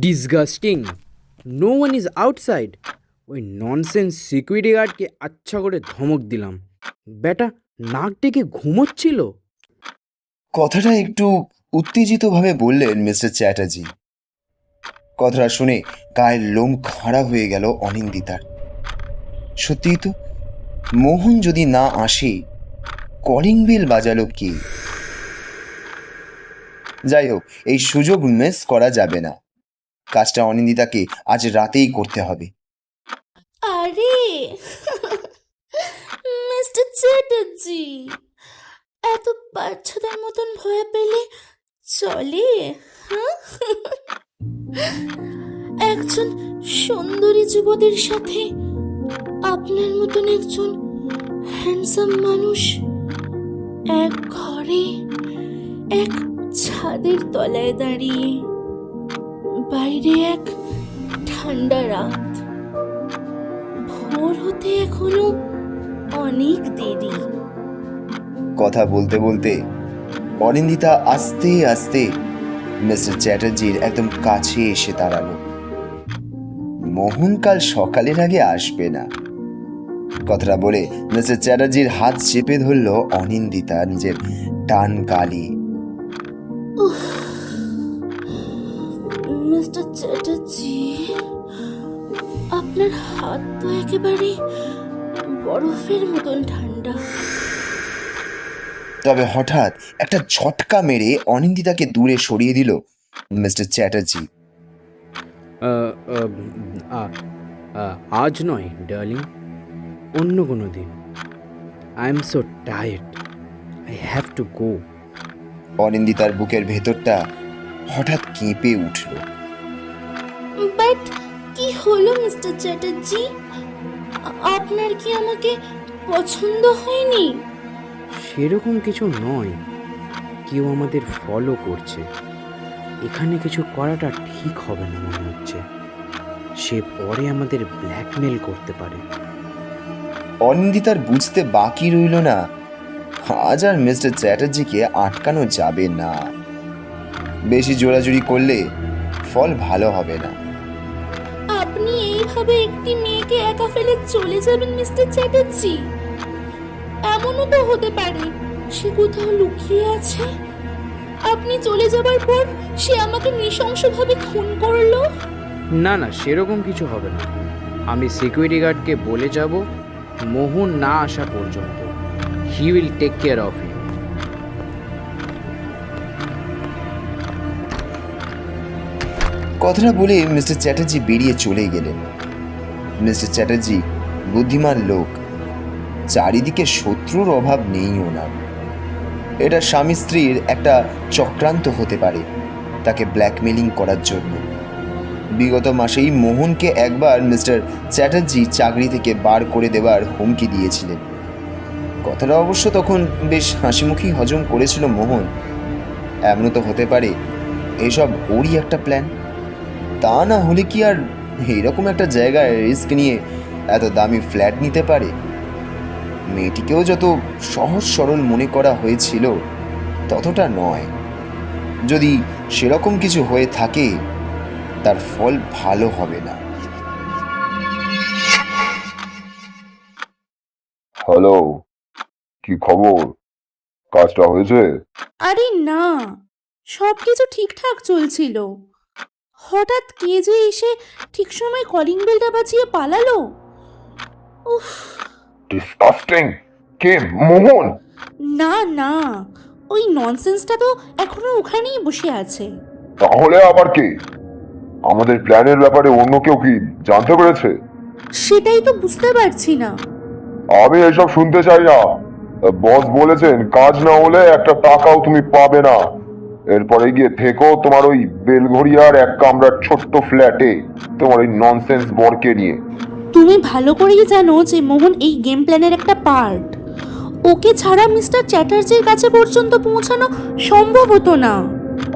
Disgusting. No one is outside. ওই nonsense security গার্ডকে আচ্ছা করে ধমক দিলাম। বেটা নাক ডেকে ঘুমোচ্ছিল। কথাটা একটু উত্তেজিতভাবে বললেন মিস্টার চ্যাটার্জি। কথাটা শুনে গায়ের লোম খাড়া হয়ে গেল অনিন্দিতার। সত্যিই তো, মোহন যদি না আসে, কলিং বেল বাজালো কে? যাই হোক, এই সুযোগ মিস করা যাবে না। কাজটা অনিন্দিতাকে আজ রাতেই করতে হবে। আরে মিস্টার চ্যাটার্জি, এত বাচ্চাদের মতন ভয় পেলে চলে? হ্যাঁ, একজন সুন্দরী যুবতীর সাথে আপনার মতন একজন হ্যান্ডসাম মানুষ এক ঘরে এক ছাদের তলায় দাঁড়িয়ে, বাইরে এক ঠান্ডা রাত, ভোর হতে এখনো অনেক দেরি। কথা বলতে বলতে অনিন্দিতা আস্তে আস্তে মিস্টার চ্যাটার্জির একদম কাছে এসে দাঁড়ালো। মোহন কাল সকালের আগে আসবে না, কথাটা বলে মিস্টার চ্যাটার্জির হাত চেপে ধরল অনিন্দিতা নিজের ডান গালে। মিস্টার চ্যাটার্জি, আপনার হাত তো একেবারে বরফের মতন ঠান্ডা। তবে হঠাৎ একটা ঝটকা মেরে অনিন্দিতাকে দূরে সরিয়ে দিল মিস্টার চ্যাটার্জি। আজ নয় ডার্লিং, অন্য কোনো দিন। I am so tired, I have to go. অনিন্দিতার বুকের ভেতরটা হঠাৎ কেঁপে উঠল। বাট কি হলো মিস্টার চ্যাটার্জি? আপনার কি আমাকে পছন্দ হয়নি? সেরকম কিছু নয়, কেউ আমাদের ফলো করছে। এখানে কিছু করাটা ঠিক হবে না মনে হচ্ছে। সে পরে আমাদের ব্ল্যাকমেল করতে পারে। অনিন্দিতার বুঝতে বাকি রইল না, আজ আর মিস্টার চ্যাটার্জিকে আটকানো যাবে না। বেশি জোরাজুরি করলে ফল ভালো হবে না। আপনি এইভাবে একটি মেয়েকে একা ফেলে চলে যাবেন মিস্টার চ্যাটার্জি? এমনও তো হতে পারে সে কোথাও লুকিয়ে আছে। আপনি চলে যাবার পর সে আমাকে নৃশংসভাবে খুন করলো। না না, সেরকম কিছু হবে না। আমি সিকিউরিটি গার্ডকে বলে যাব মোহন না আসা পর্যন্ত। He will take care of you. কথাটা বলে মিস্টার চ্যাটার্জি বেরিয়ে চলে গেলেন। মিস্টার চ্যাটার্জি বুদ্ধিমান লোক, চারিদিকে শত্রুর অভাব নেই ওনার। এটা স্বামী স্ত্রীর একটা চক্রান্ত হতে পারে তাকে ব্ল্যাকমেলিং করার জন্য। বিগত মাসেই মোহনকে একবার মিস্টার চ্যাটার্জি চাকরি থেকে বার করে দেওয়ার হুমকি দিয়েছিলেন। কথাটা অবশ্য তখন বেশ হাসিমুখী হজম করেছিল মোহন। এমনও তো হতে পারে এসব ওরই একটা প্ল্যান। তা না হলে কি আর এইরকম একটা জায়গায় রিস্ক নিয়ে এত দামি ফ্ল্যাট নিতে পারে? মেয়েটিকেও যত সহজ সরল মনে করা হয়েছিল ততটা নয়। যদি সেরকম কিছু হয়ে থাকে তার ফল ভালো হবে না। হ্যালো, কি খবর? কাজটা হয়েছে? আরে না, সবকিছু ঠিকঠাক চলছিল। হঠাৎ কে যে এসে ঠিক সময় কলিং বেলটা বাজিয়ে পালালো। উফ। ডিসকাস্টিং। কে? মোহন? না না, ওই ননসেন্সটা তো এখনো ওখানেই বসে আছে। তাহলে আবার কে? আমাদের প্ল্যানের ব্যাপারে অন্য কেউ কি জানতে পেরেছে? সেটাই তো বুঝতে পারছি না। আমি এসব শুনতে চাই না। বস বলেছেন কাজ না হলে একটা টাকাও তুমি পাবে না। এরপরে গিয়ে থেকো তোমার ওই বেলঘড়িয়ার এক কামরার ছোট্ট ফ্ল্যাটে তোমার ওই ননসেন্স বরকে নিয়ে। তুমি ভালো করেই জানো যে মোহন এই গেম প্ল্যানের একটা পার্ট। ওকে ছাড়া মিস্টার চ্যাটার্জির কাছে পর্যন্ত পৌঁছানো সম্ভব হতো না।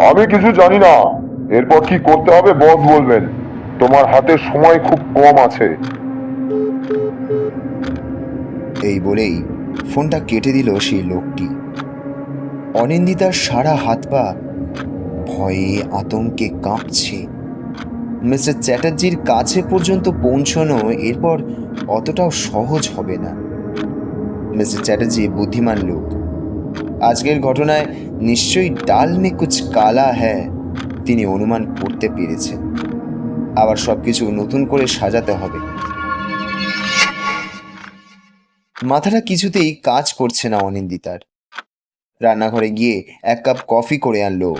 আমি কিছু জানি না। এরপর কি করতে হবে বস বলবেন। তোমার হাতে সময় খুব কম আছে। এই বলেই ফোনটা কেটে দিল সেই লোকটি। অনিন্দিতার সারা হাত পা ভয়ে আতঙ্কে কাঁপছে। মিস্টার চ্যাটার্জির কাছে পর্যন্ত পৌঁছানো এরপর অতটাও সহজ হবে না। মিস্টার চ্যাটার্জি বুদ্ধিমান লোক। আজকের ঘটনায় নিশ্চয়ই ডাল মে কুছ কালা হ্যায় তিনি অনুমান করতে পেরেছেন। আবার সবকিছু নতুন করে সাজাতে হবে। মাথাটা কিছুতেই কাজ করছে না অনিন্দিতার। রান্নাঘরে গিয়ে 1 কাপ কফি করে আনলো।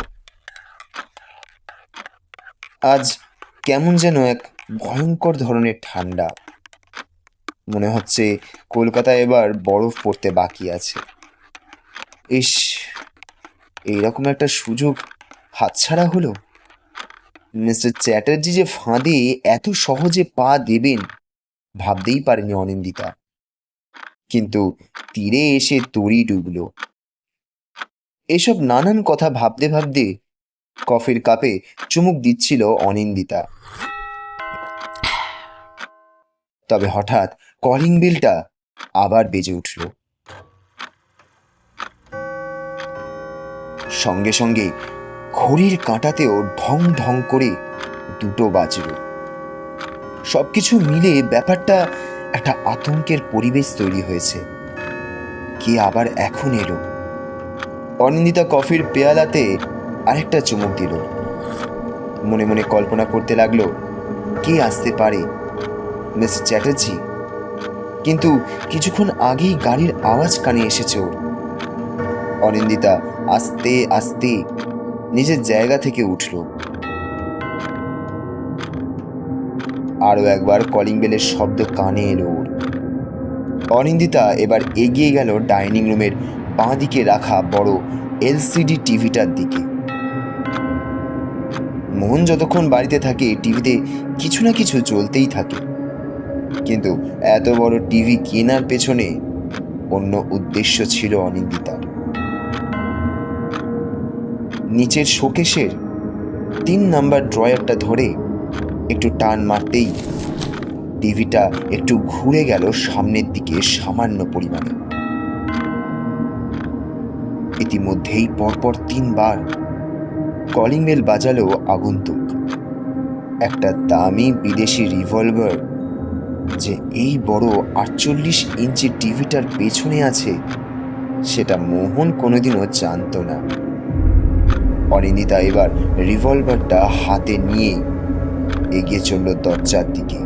আজ কেমন যেন এক ভয়ঙ্কর ধরনের ঠান্ডা। মনে হচ্ছে কলকাতায় এবার বরফ পড়তে বাকি আছে। ইস, এইরকম একটা সুযোগ হাতছাড়া হলো। মিস্টার চ্যাটার্জি যে ফাঁদে এত সহজে পা দেবেন ভাবতেই পারেনি অনিন্দিতা। কিন্তু তীরে এসে তরি ডুবল। এসব নানান কথা ভাবতে ভাবতে কফির কাপে চুমুক দিচ্ছিল অনিন্দিতা। তবে হঠাৎ কলিং বেলটা আবার বেজে উঠল। সঙ্গে সঙ্গে ঘড়ির কাঁটাতেও ঢং ঢং করে 2টো বাজল। সবকিছু মিলে ব্যাপারটা একটা আতঙ্কের পরিবেশ তৈরি হয়েছে। কে আবার এখন এলো? অনিন্দিতা কফির পেয়ালাতে আরেকটা চুমুক দিল। মনে মনে কল্পনা করতে লাগলো, কে আসতে পারে? মিস্টার চ্যাটার্জি। কিন্তু কিছুক্ষণ আগেই গাড়ির আওয়াজ কানে এসেছে ওর। অনিন্দিতা আস্তে আস্তে নিজের জায়গা থেকে উঠল। আরো একবার কলিং বেলের শব্দ কানে এলো ওর। অনিন্দিতা এবার এগিয়ে গেল ডাইনিং রুমের বাঁ দিকে রাখা বড় এলসিডি টিভিটার দিকে। মোহন যতক্ষণ বাড়িতে থাকে টিভিতে কিছু না কিছু চলতেই থাকে। কিন্তু এত বড় টিভি কেনার পেছনে অন্য উদ্দেশ্য ছিল অনিন্দিতার। নিচের শোকেসের 3 নাম্বার ড্রয়ারটা ধরে একটু টান মারতেই টিভিটা একটু ঘুরে গেল সামনের দিকে সামান্য পরিমাণে। ইতিমধ্যেই পরপর 3 বার কলিং বেল বাজালো আগন্তুক। একটা দামি বিদেশি রিভলভার যে এই বড় 48 ইঞ্চি টিভিটার পেছনে আছে সেটা মোহন কোনোদিনও জানতো না। অনিন্দিতা এবার রিভলভারটা হাতে নিয়ে এগিয়ে চলল দরজার দিকে।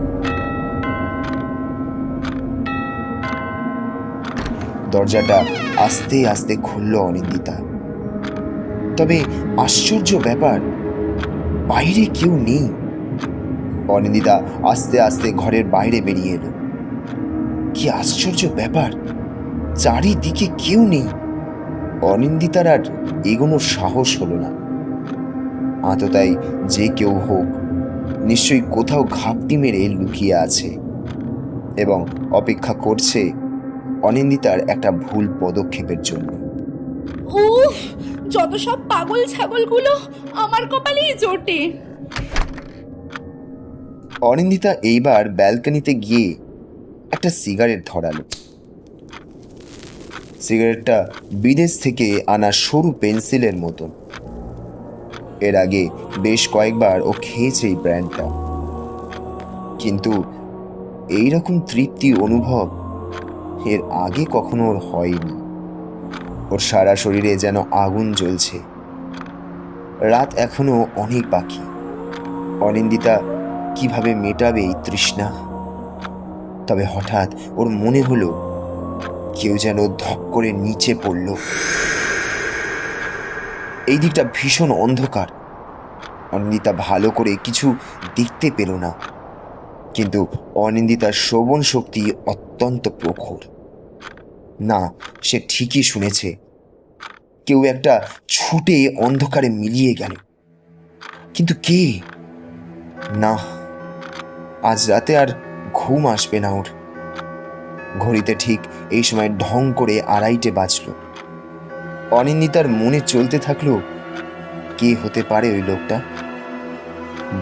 দরজাটা আস্তে আস্তে খুলল অনিন্দিতা। তবে আশ্চর্য ব্যাপার, বাইরে কেউ নেই। অনিন্দিতা আস্তে আস্তে ঘরের বাইরে বেরিয়ে এলো। কি আশ্চর্য ব্যাপার, চারিদিকে কেউ নেই। অনিন্দিতার আর এগোনোর সাহস হলো না। আততাই যে কেউ হোক নিশ্চয়ই কোথাও ঘাপটি মেরে লুকিয়ে আছে এবং অপেক্ষা করছে অনিন্দিতার একটা ভুল পদক্ষেপের জন্য। উফ, যত সব পাগল ছাগলগুলো আমার কপালেই জোটে। অনিন্দিতা এইবার ব্যালকনিতে গিয়ে একটা সিগারেট ধরালো। সিগারেটটা বিদেশ থেকে আনা সরু পেন্সিলের মতন। এর আগে বেশ কয়েকবার ও খেয়েছে এই ব্র্যান্ডটা, কিন্তু এইরকম তৃপ্তি অনুভব এর আগে কখনো ওর হয়নি। ওর সারা শরীরে যেন আগুন জ্বলছে। রাত এখনো অনেক বাকি। অনিন্দিতা কিভাবে মেটাবে এই তৃষ্ণা? তবে হঠাৎ ওর মনে হলো কেউ যেন ধপ করে নিচে পড়ল। এই দিকটা ভীষণ অন্ধকার। অনিন্দিতা ভালো করে কিছু দেখতে পেল না, কিন্তু অনিন্দিতার শ্রবণ শক্তি অত্যন্ত প্রখর। না, সে ঠিকই শুনেছে, কেউ একটা ছুটে অন্ধকারে মিলিয়ে গেল। কিন্তু কে? না, আজ রাতে আর ঘুম আসবে না ওর। ঘড়িতে ঠিক এই সময় ঢং করে 2:30 বাজল। অনিন্দিতার মনে চলতে থাকলো, কে হতে পারে ওই লোকটা?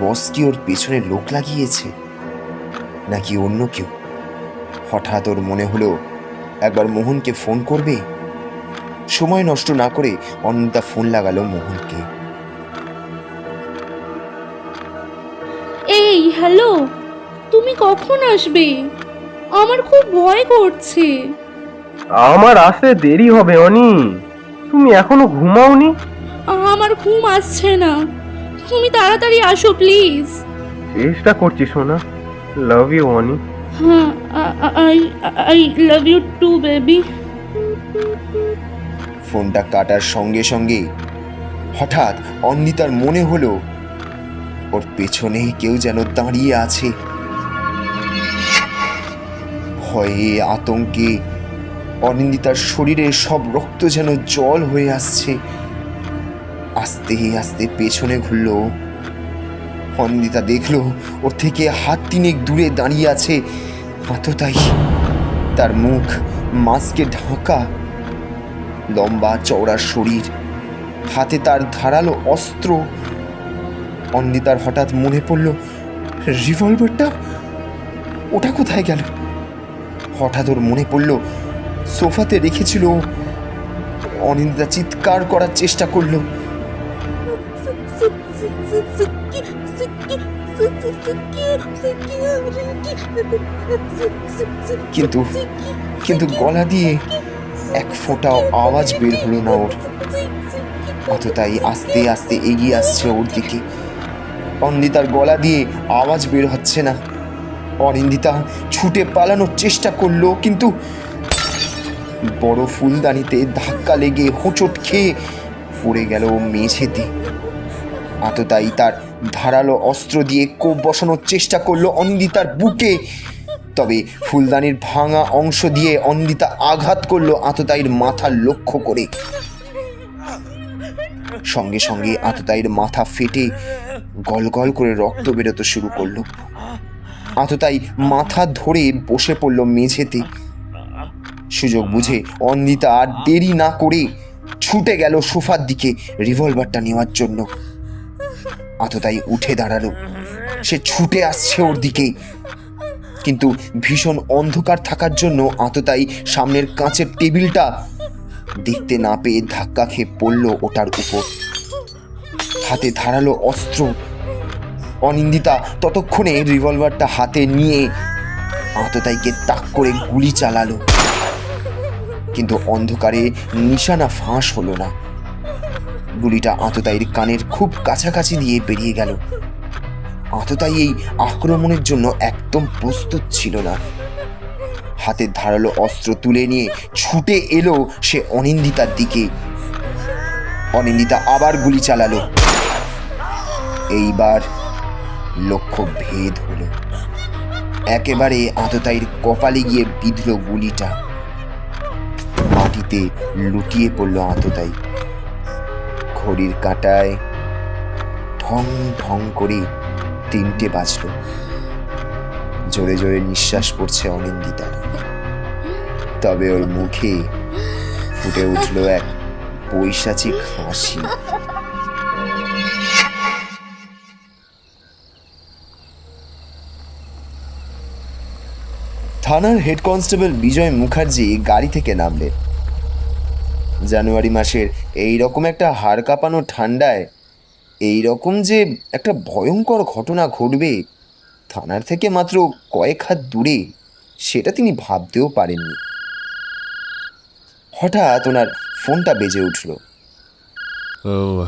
বস কি ওর পেছনে লোক লাগিয়েছে, নাকি অন্য কেউ? হঠাৎ ওর মনে হলো একবার মোহনকে ফোন করবে। সময় নষ্ট না করে অনিন্দিতা ফোন লাগালো মোহনকে। হ্যালো, তুমি কখন আসবে? আমার খুব ভয় করছে। আমার আসতে দেরি হবে অনি। তুমি এখনো ঘুমাওনি? আমার ঘুম আসছে না, তুমি তাড়াতাড়ি আসো প্লিজ। চেষ্টা করছি সোনা। Love you Oni. হ্যাঁ, I I love you too baby. ফোনটা কাটার সঙ্গে সঙ্গে হঠাৎ অন্বিতার মনে হলো ওর পেছনে কেউ যেন দাঁড়িয়ে আছে। ভয়ে আতঙ্কে অনিন্দিতার শরীরে সব রক্ত যেন জল হয়ে আসছে। আস্তে আস্তে পেছনে ঘুরল। অনিন্দিতা দেখলো ওর থেকে হাত তিনেক দূরে দাঁড়িয়ে আছে আততায়ী। তার মুখ মাস্কে ঢাকা, লম্বা চওড়া শরীর, হাতে তার ধারালো অস্ত্র। অনিন্দিতার হঠাৎ মনে পড়ল রিভলভারটা, ওটা কোথায় গেল? হঠাৎ ওর মনে পড়ল সোফাতে রেখেছিল। অনিন্দিতা চিৎকার করার চেষ্টা করলো, কিন্তু কিন্তু গলা দিয়ে এক ফোঁটাও আওয়াজ বের হলো না ওর। অতটাই আস্তে আস্তে এগিয়ে আসছে ওর দিকে। অনিন্দিতার গলা দিয়ে আওয়াজ বের হচ্ছে না। অনিন্দিতা ছুটে পালানোর চেষ্টা করলো, কিন্তু বড় ফুলদানিতে ধাক্কা লেগে হোঁচট খেয়ে পড়ে গেল মেঝেতে। আততায়ী তার ধারালো অস্ত্র দিয়ে কোপ বসানোর চেষ্টা করলো অনিন্দিতার বুকে, তবে ফুলদানির ভাঙা অংশ দিয়ে অনিন্দিতা আঘাত করলো আততায়ীর মাথা লক্ষ্য করে। সঙ্গে সঙ্গে আততায়ীর মাথা ফেটে গল গল করে রক্ত বেরোতে শুরু করলো। আততায়ী মাথা ধরে বসে পড়ল মেঝেতে। সুযোগ বুঝে অনিন্দিতা আর দেরি না করে ছুটে গেল সোফার দিকে রিভলভারটা নেওয়ার জন্য। আততায়ী উঠে দাঁড়ালো, সে ছুটে আসছে ওর দিকে, কিন্তু ভীষণ অন্ধকার থাকার জন্য আততায়ী সামনের কাঁচের টেবিলটা দেখতে না পেয়ে ধাক্কা খেয়ে পড়ল ওটার উপর। হাতে ধারালো অস্ত্র। অনিন্দিতা ততক্ষণে রিভলভারটা হাতে নিয়ে আততায়ীকে তাক করে গুলি চালালো, কিন্তু অন্ধকারে নিশানা ফাঁস হলো না। গুলিটা আততায়ীর কানের খুব কাছাকাছি দিয়ে বেরিয়ে গেল। আততায়ী এই আক্রমণের জন্য একদম প্রস্তুত ছিল না। হাতের ধারালো অস্ত্র তুলে নিয়ে ছুটে এলো সে অনিন্দিতার দিকে। অনিন্দিতা আবার গুলি চালালো। এইবার লক্ষ্য ভেদ হলো। একেবারে আততায়ীর কপালে গিয়ে বিঁধল গুলিটা। মাটিতে লুটিয়ে পড়ল আততায়ী। ঘড়ির কাঁটায় ঢং ঢং করে 3টে বাজল। জোরে জোরে নিঃশ্বাস পড়ছে অনিন্দিতার, তবে ওর মুখে ফুটে উঠল এক পৈশাচিক হাসি। থানার হেড কনস্টেবল বিজয় মুখার্জি গাড়ি থেকে নামলেন। জানুয়ারি মাসের এই রকম একটা হাড় কাঁপানো ঠান্ডায় এই রকম যে একটা ভয়ঙ্কর ঘটনা ঘটবে থানার থেকে মাত্র কয়েক হাত দূরে, সেটা তিনি ভাবতেও পারেননি। হঠাৎ ওনার ফোনটা বেজে উঠল।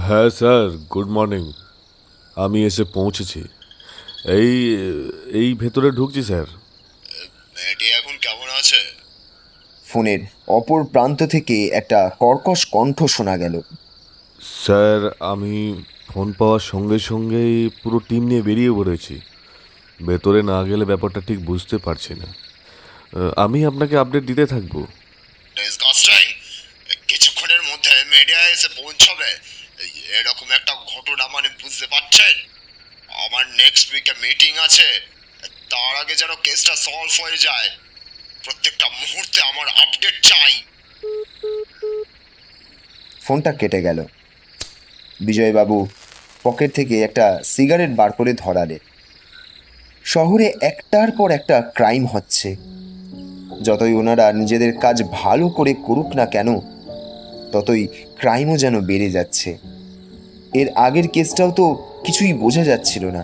হ্যাঁ স্যার, গুড মর্নিং। আমি এসে পৌঁছেছি। এই এই ভেতরে ঢুকছি স্যার। মেয়েটি এখন কেমন আছে? ফোনের অপর প্রান্ত থেকে একটা কর্কশ কণ্ঠ শোনা গেল। স্যার, আমি ফোন পাওয়ার সঙ্গে সঙ্গেই পুরো টিম নিয়ে বেরিয়ে পড়েছি। ভেতরে না গেলে ব্যাপারটা ঠিক বুঝতে পারছি না। আমি আপনাকে আপডেট দিতে থাকবো। কিছুক্ষণের মধ্যে মিডিয়া এসে পৌঁছবে। এরকম একটা ঘটনা মানে বুঝতে পারছেন, আমার নেক্সট উইকে মিটিং আছে। তার আগে যেন কেসটা সলভ হয়ে যায়। প্রত্যেকটা মুহূর্তে আমার আপডেট চাই। ফোনটা কেটে গেল। বিজয়বাবু পকেট থেকে একটা সিগারেট বার করে ধরালেন। শহরে একটার পর একটা ক্রাইম হচ্ছে। যতই ওনারা নিজেদের কাজ ভালো করে করুক না কেন, ততই ক্রাইমও যেন বেড়ে যাচ্ছে। এর আগের কেসটাও তো কিছুই বোঝা যাচ্ছিল না।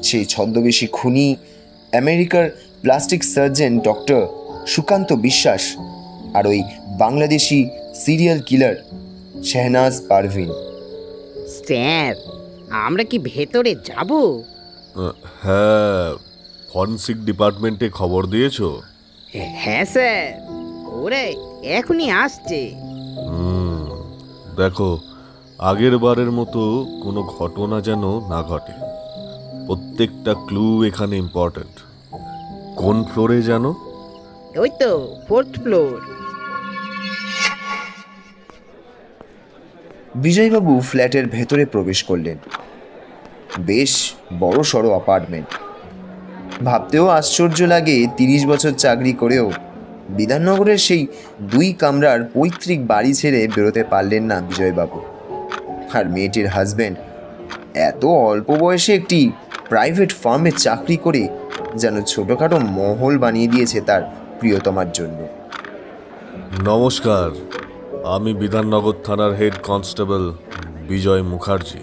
সেই ছদ্মবেশী খুনি আমেরিকার plastic surgeon doctor Sukanta Biswas আর ওই Bangladeshi serial killer Shehnaz Parvin. Sir, আমরা কি ভেতরে যাব? হ্যাঁ, ফরেন্সিক ডিপার্টমেন্টে খবর দিয়েছো? হ্যাঁ স্যার, ওরা এখনই আসছে। দেখো, আগের বারের মতো কোনো ঘটনা যেন না ঘটে। প্রত্যেকটা ক্লু এখানে ইম্পর্ট্যান্ট। কোন ফ্লোরে জানো? ওই তো 4th ফ্লোর। বিজয়বাবু ফ্ল্যাটের ভেতরে প্রবেশ করলেন। বেশ বড় সড়ো অ্যাপার্টমেন্ট। ভাবতেও আশ্চর্য লাগে 30 বছর চাকরি করেও বিধাননগরের সেই 2 কামরার পৈতৃক বাড়ি ছেড়ে বেরোতে পারলেন না বিজয়বাবু। আর মেয়েটির হাজব্যান্ড এত অল্প বয়সে একটি প্রাইভেট ফার্মে চাকরি করে যেন ছোটোখাটো মহল বানিয়ে দিয়েছে তার প্রিয়তমার জন্য। নমস্কার, আমি বিধাননগর থানার হেড কনস্টেবল বিজয় মুখার্জি।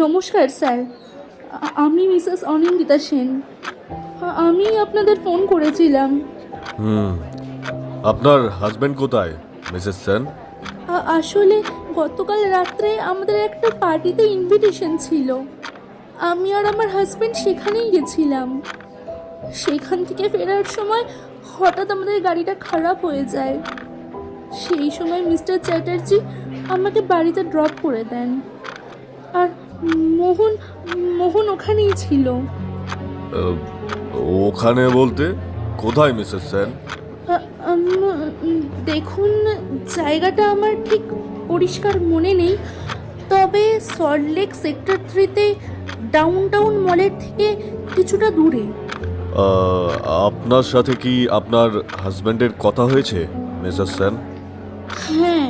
নমস্কার স্যার, আমি মিসেস অনিন্দিতা সেন। আমি আপনাদের ফোন করেছিলাম। আপনার হাজবেন্ড কোথায় মিসেস সেন? আসলে গতকাল রাত্রে আমাদের একটা পার্টিতে ইনভিটেশন ছিল। আমি আর আমার হাজব্যান্ড সেখানেই গেছিলাম। সেখান থেকে ফেরার সময় হঠাৎ আমাদের গাড়িটা খারাপ হয়ে যায়। সেই সময় মিস্টার চ্যাটার্জি আমাকে বাড়িতে ড্রপ করে দেন। আর মোহন মোহন ওখানেই ছিল। ওখানে বলতে কোথায় মিসেস সেন? দেখুন, জায়গাটা আমার ঠিক পরিষ্কার মনে নেই, তবে সল্টলেক সেক্টর 3-তে ডাউনটাউন মলের থেকে কিছুটা দূরে। আপনার সাথে কি আপনার হাজবেন্ডের কথা হয়েছে মিসেস সেন? হ্যাঁ,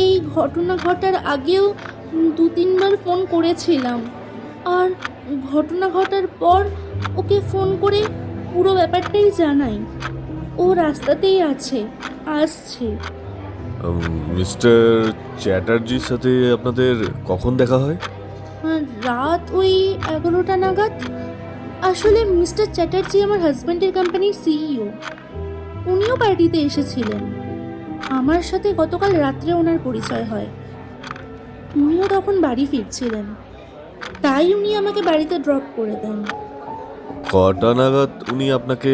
এই ঘটনা ঘটার আগেও 2-3 বার ফোন করেছিলাম। আর ঘটনা ঘটার পর ওকে ফোন করে পুরো ব্যাপারটাই জানাই। ও রাস্তাতেই আসছে। মিস্টার চ্যাটার্জির সাথে আপনাদের কখন দেখা হয়? রাত ওই 11টা নাগাদ। আসলে মিস্টার চ্যাটার্জি আমার হাজব্যান্ডের কোম্পানির সিইও। উনিও পার্টিতে এসেছিলেন। আমার সাথে গতকাল রাত্রে ওনার পরিচয় হয়। উনিও তখন বাড়ি ফিরছিলেন, তাই উনি আমাকে বাড়িতে ড্রপ করে দেন। কটা নাগাদ উনি আপনাকে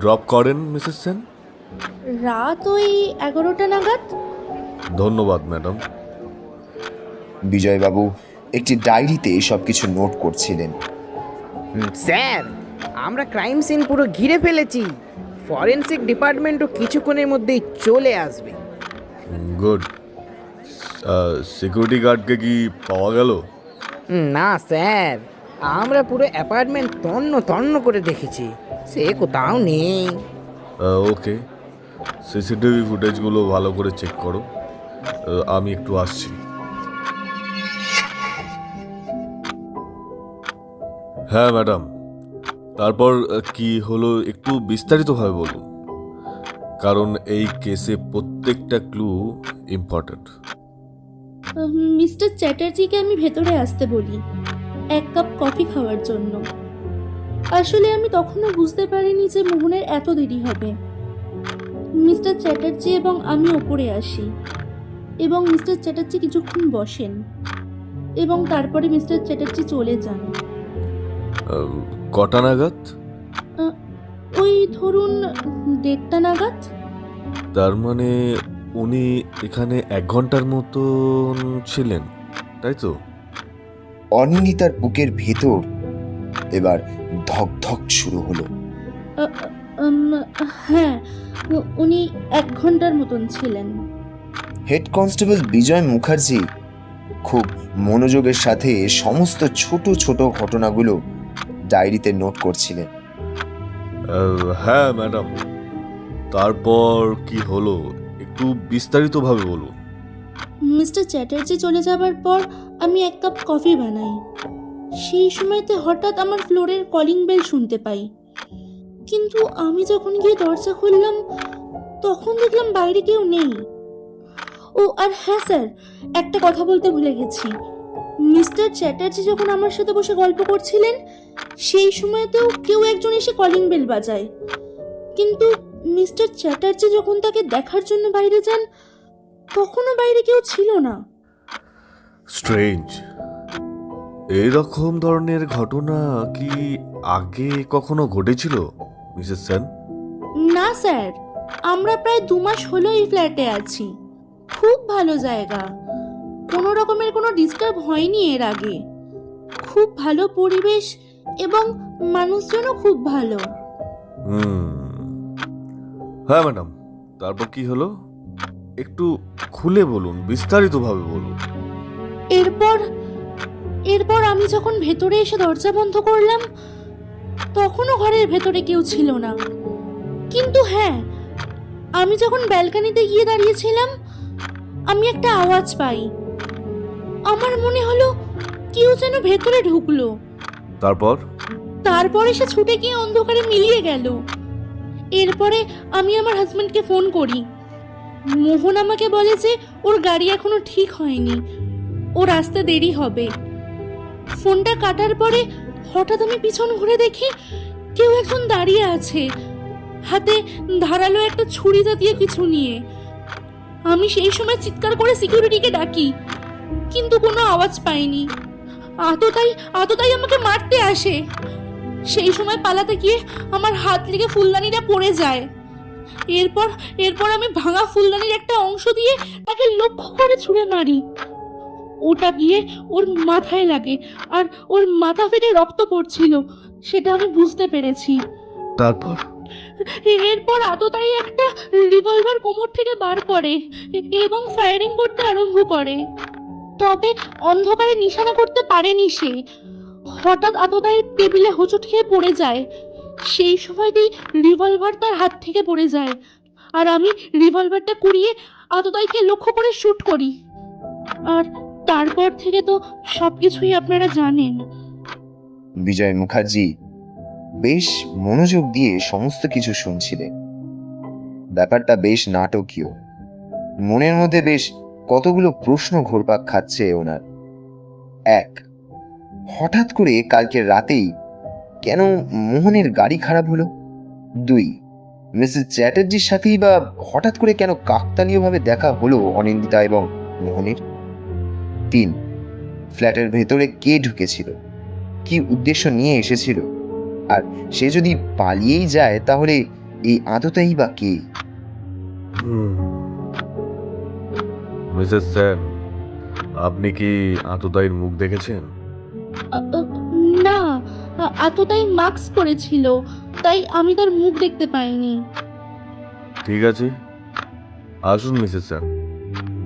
ড্রপ করেন মিসেস সেন? রাত ওই 11টা নাগাদ। ধন্যবাদ ম্যাডাম। বিজয়বাবু একটি ডায়েরিতে সব কিছু নোট করছিলেন। স্যার, আমরা ক্রাইম সিন পুরো ঘিরে ফেলেছি। ফরেনসিক ডিপার্টমেন্টও কিছুক্ষণের মধ্যেই চলে আসবে। গুড। সিকিউরিটি গার্ডকে কি পাওয়া গেল? না স্যার, আমরা পুরো অ্যাপার্টমেন্ট তন্ন তন্ন করে দেখেছি, সে কোথাও নেই। ওকে, সিসিটিভি ফুটেজগুলো ভালো করে চেক করো। আমি একটু আসছি। হ্যাঁ ম্যাডাম, তারপর কি হলো একটু বিস্তারিতভাবে বলুন, কারণ এই কেসে প্রত্যেকটা ক্লু ইম্পর্ট্যান্ট। মিস্টার চ্যাটার্জিকে আমি ভেতরে আসতে বলি 1 কাপ কফি খাওয়ার জন্য। আসলে আমি তখনও বুঝতে পারিনি যে মোহনের এত দেরি হবে। মিস্টার চ্যাটার্জি এবং আমি ওপরে আসি এবং মিস্টার চ্যাটার্জি কিছুক্ষণ বসেন এবং তারপরে মিস্টার চ্যাটার্জি চলে যান। কটা নাগাদ? ওই ধরুন 1:30 নাগাদ। তার মানে উনি এখানে 1 ঘন্টার মতো ছিলেন, তাই তো? অনিন্দিতার বুকের ভেতর এবার ধক ধক শুরু হলো। হ্যাঁ, উনি 1 ঘন্টার মতন ছিলেন। হেড কনস্টেবল বিজয় মুখার্জি খুব মনোযোগের সাথে সমস্ত ছোট ছোট ঘটনাগুলো ডায়েরিতে নোট করছিলেন। হ্যাঁ ম্যাডাম, তারপর কি হলো একটু বিস্তারিতভাবে বলুন। মিস্টার চ্যাটার্জি চলে যাবার পর আমি 1 কাপ কফি বানাই। সেই সময়তে হঠাৎ আমার ফ্লোরের কলিং বেল শুনতে পাই, কিন্তু আমি যখন গিয়ে দরজা খুললাম তখন দেখলাম বাইরে কেউ নেই। ও আর হ্যাঁ স্যার, একটা কথা বলতে ভুলে গেছি। মিস্টার চ্যাটার্জি যখন আমার সাথে বসে গল্প করছিলেন সেই সময়তেও কেউ একজন এসে কলিং বেল বাজায়, কিন্তু মিস্টার চ্যাটার্জি যখন তাকে দেখার জন্য বাইরে যান তখনও বাইরে কেউ ছিল না। স্ট্রেঞ্জ। এইরকম ধরনের ঘটনা কি আগে কখনো ঘটেছিল মিসেস সেন? না স্যার, আমরা প্রায় 2 মাস হলো এই ফ্ল্যাটে আছি। খুব ভালো জায়গা, কোনো রকমের কোনো ডিস্টার্ব হয়নি এর আগে। খুব ভালো পরিবেশ এবং মানুষজনও খুব ভালো। হ্যাঁ ম্যাডাম, তারপর কি হলো একটু খুলে বলুন, বিস্তারিতভাবে বলুন। এরপর আমি যখন ভেতরে এসে দরজা বন্ধ করলাম তখনও ঘরের ভেতরে কেউ ছিল না। কিন্তু হ্যাঁ, আমি যখন ব্যালকনিতে গিয়ে দাঁড়িয়েছিলাম আমি একটা আওয়াজ পাই। আমার মনে হলো কেউ যেন ভেতরে ঢুকলো। তারপরে সে ছুটে গিয়ে অন্ধকারে মিলিয়ে গেল। এরপরে আমি আমার হাজবেন্ডকে ফোন করি। মোহন আমাকে বলে যে ওর গাড়ি এখনো ঠিক হয়নি, ওর আসতে দেরি হবে। ফোনটা কাটার পরে হঠাৎ আমি পিছন ঘুরে দেখি কেউ একজন দাঁড়িয়ে আছে, হাতে ধারালো একটা ছুরি জাতীয় কিছু নিয়ে। আমি সেই সময় চিৎকার করে সিকিউরিটিকে ডাকি, কিন্তু কোনো আওয়াজ পাইনি। আততাই আমাকে মারতে আসে। সেই সময় পালাতে গিয়ে আমার হাত লেগে ফুলদানিটা পড়ে যায়। এরপর আমি ভাঙা ফুলদানির একটা অংশ দিয়ে তাকে লক্ষ্য করে ছুঁড়ে মারি। ওটা গিয়ে ওর মাথায় লাগে আর ওর মাথা ফেটে রক্ত পড়ছিল, সেটা আমি বুঝতে পেরেছি। এরপর আততায়ী একটা রিভলভার কোমর থেকে বার করে এবং ফায়ারিং করতে আরম্ভ করে। তবে অন্ধকারে নিশানা করতে পারেনি সে। হঠাৎ আততায়ী টেবিলে হোঁচট খেয়ে পড়ে যায়। সেই সময়তেই রিভলভার তার হাত থেকে পড়ে যায় আর আমি রিভলভারটা কুড়িয়ে আততায়ীকে লক্ষ্য করে শুট করি। আর তারপর থেকে তো সবকিছুই আপনারা জানেন। বিজয় মুখার্জি বেশ মনোযোগ দিয়ে সমস্ত কিছু শুনছিলেন। ব্যাপারটা বেশ নাটকীয়। মনের মধ্যে বেশ কতগুলো প্রশ্ন ঘুরপাক খাচ্ছে ওনার। 1, হঠাৎ করে কালকে রাতেই কেন মোহনের গাড়ি খারাপ হলো? 2, মিসেস চ্যাটার্জির সাথেই বা হঠাৎ করে কেন কাকতালীয়ভাবে দেখা হলো অনিন্দিতা এবং মোহনের? 3, ফ্ল্যাটের ভেতরে কে ঢুকেছিল, কি উদ্দেশ্য নিয়ে এসেছিল? আর সে যদি পালিয়েই যায় তাহলে এই আততায়ী বা কে? মিসেস সেন, আপনি কি আততায়ীর মুখ দেখেছেন? না, আততায়ী মাস্ক পরেছিল, তাই আমি তার মুখ দেখতে পাইনি। ঠিক আছে, আসুন মিসেস সেন,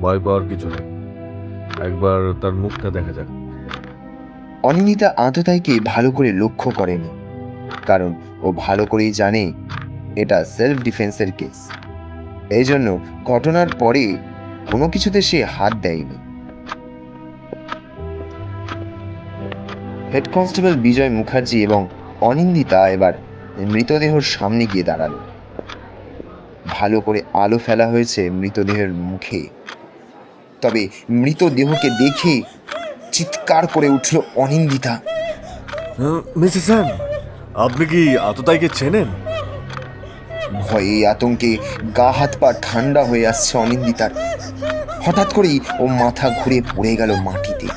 ভয় পাওয়ার কিছু নেই, একবার তার মুখটা দেখা যাক। অনিন্দিতা আততায়ীকে ভালো করে লক্ষ্য করেনি, কারণ ও ভালো করেই জানে এটা সেলফ ডিফেন্সের কেস। এই জন্য ঘটনার পরে কোনো কিছুতে সে হাত দেয়নি। হেড কনস্টেবল বিজয় মুখার্জি এবং অনিন্দিতা এবার মৃতদেহর সামনে গিয়ে দাঁড়ালো। ভালো করে আলো ফেলা হয়েছে মৃতদেহের মুখে। তবে মৃতদেহকে দেখে চিৎকার করে উঠল অনিন্দিতা। মিসেস সেন, আপনি কি আততায়ীকে চেনেন? ভয়ে আতঙ্কে গা হাত পা ঠান্ডা হয়ে আসছে অনিন্দিতার। হঠাৎ করেই ও মাথা ঘুরে পড়ে গেল মাটিতে।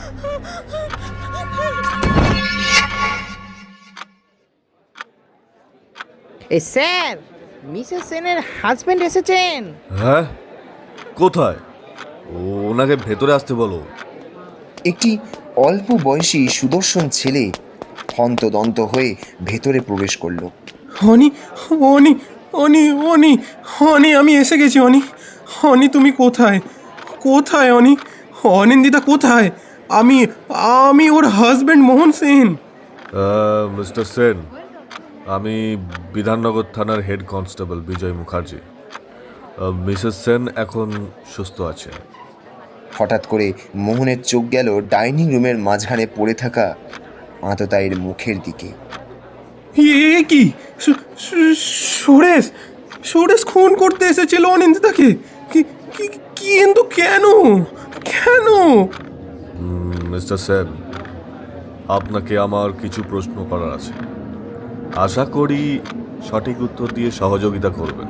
স্যার, মিসেস সেনের হাজবেন্ড এসেছেন। হ্যাঁ, কোথায়? ওনাকে ভেতরে আসতে বলো। একটি অল্প বয়সী সুদর্শন ছেলে হন্তদন্ত হয়ে ভেতরে প্রবেশ করলো। অনি অনি অনি অনি অনি আমি এসে গেছি। অনি অনি তুমি কোথায়? কোথায় অনি? অনিন্দিতা কোথায়? আমি আমি ওর হাজবেন্ড মোহন সেন। মিস্টার সেন, আমি বিধাননগর থানার হেড কনস্টেবল বিজয় মুখার্জি। মিসেস সেন এখন সুস্থ আছেন। হঠাৎ করে মোহনের চোখ গেল ডাইনিং রুমের মাঝখানে পড়ে থাকা আততায়ীর মুখের দিকে। এ কি? সুরেশ সুরেশ খুন করতে এসেছিল অনিন্দিতাকে? কিন্তু কেন কেন? মিস্টার সেন, আপনাকে আমার কিছু প্রশ্ন করার আছে। আশা করি সঠিক উত্তর দিয়ে সহযোগিতা করবেন।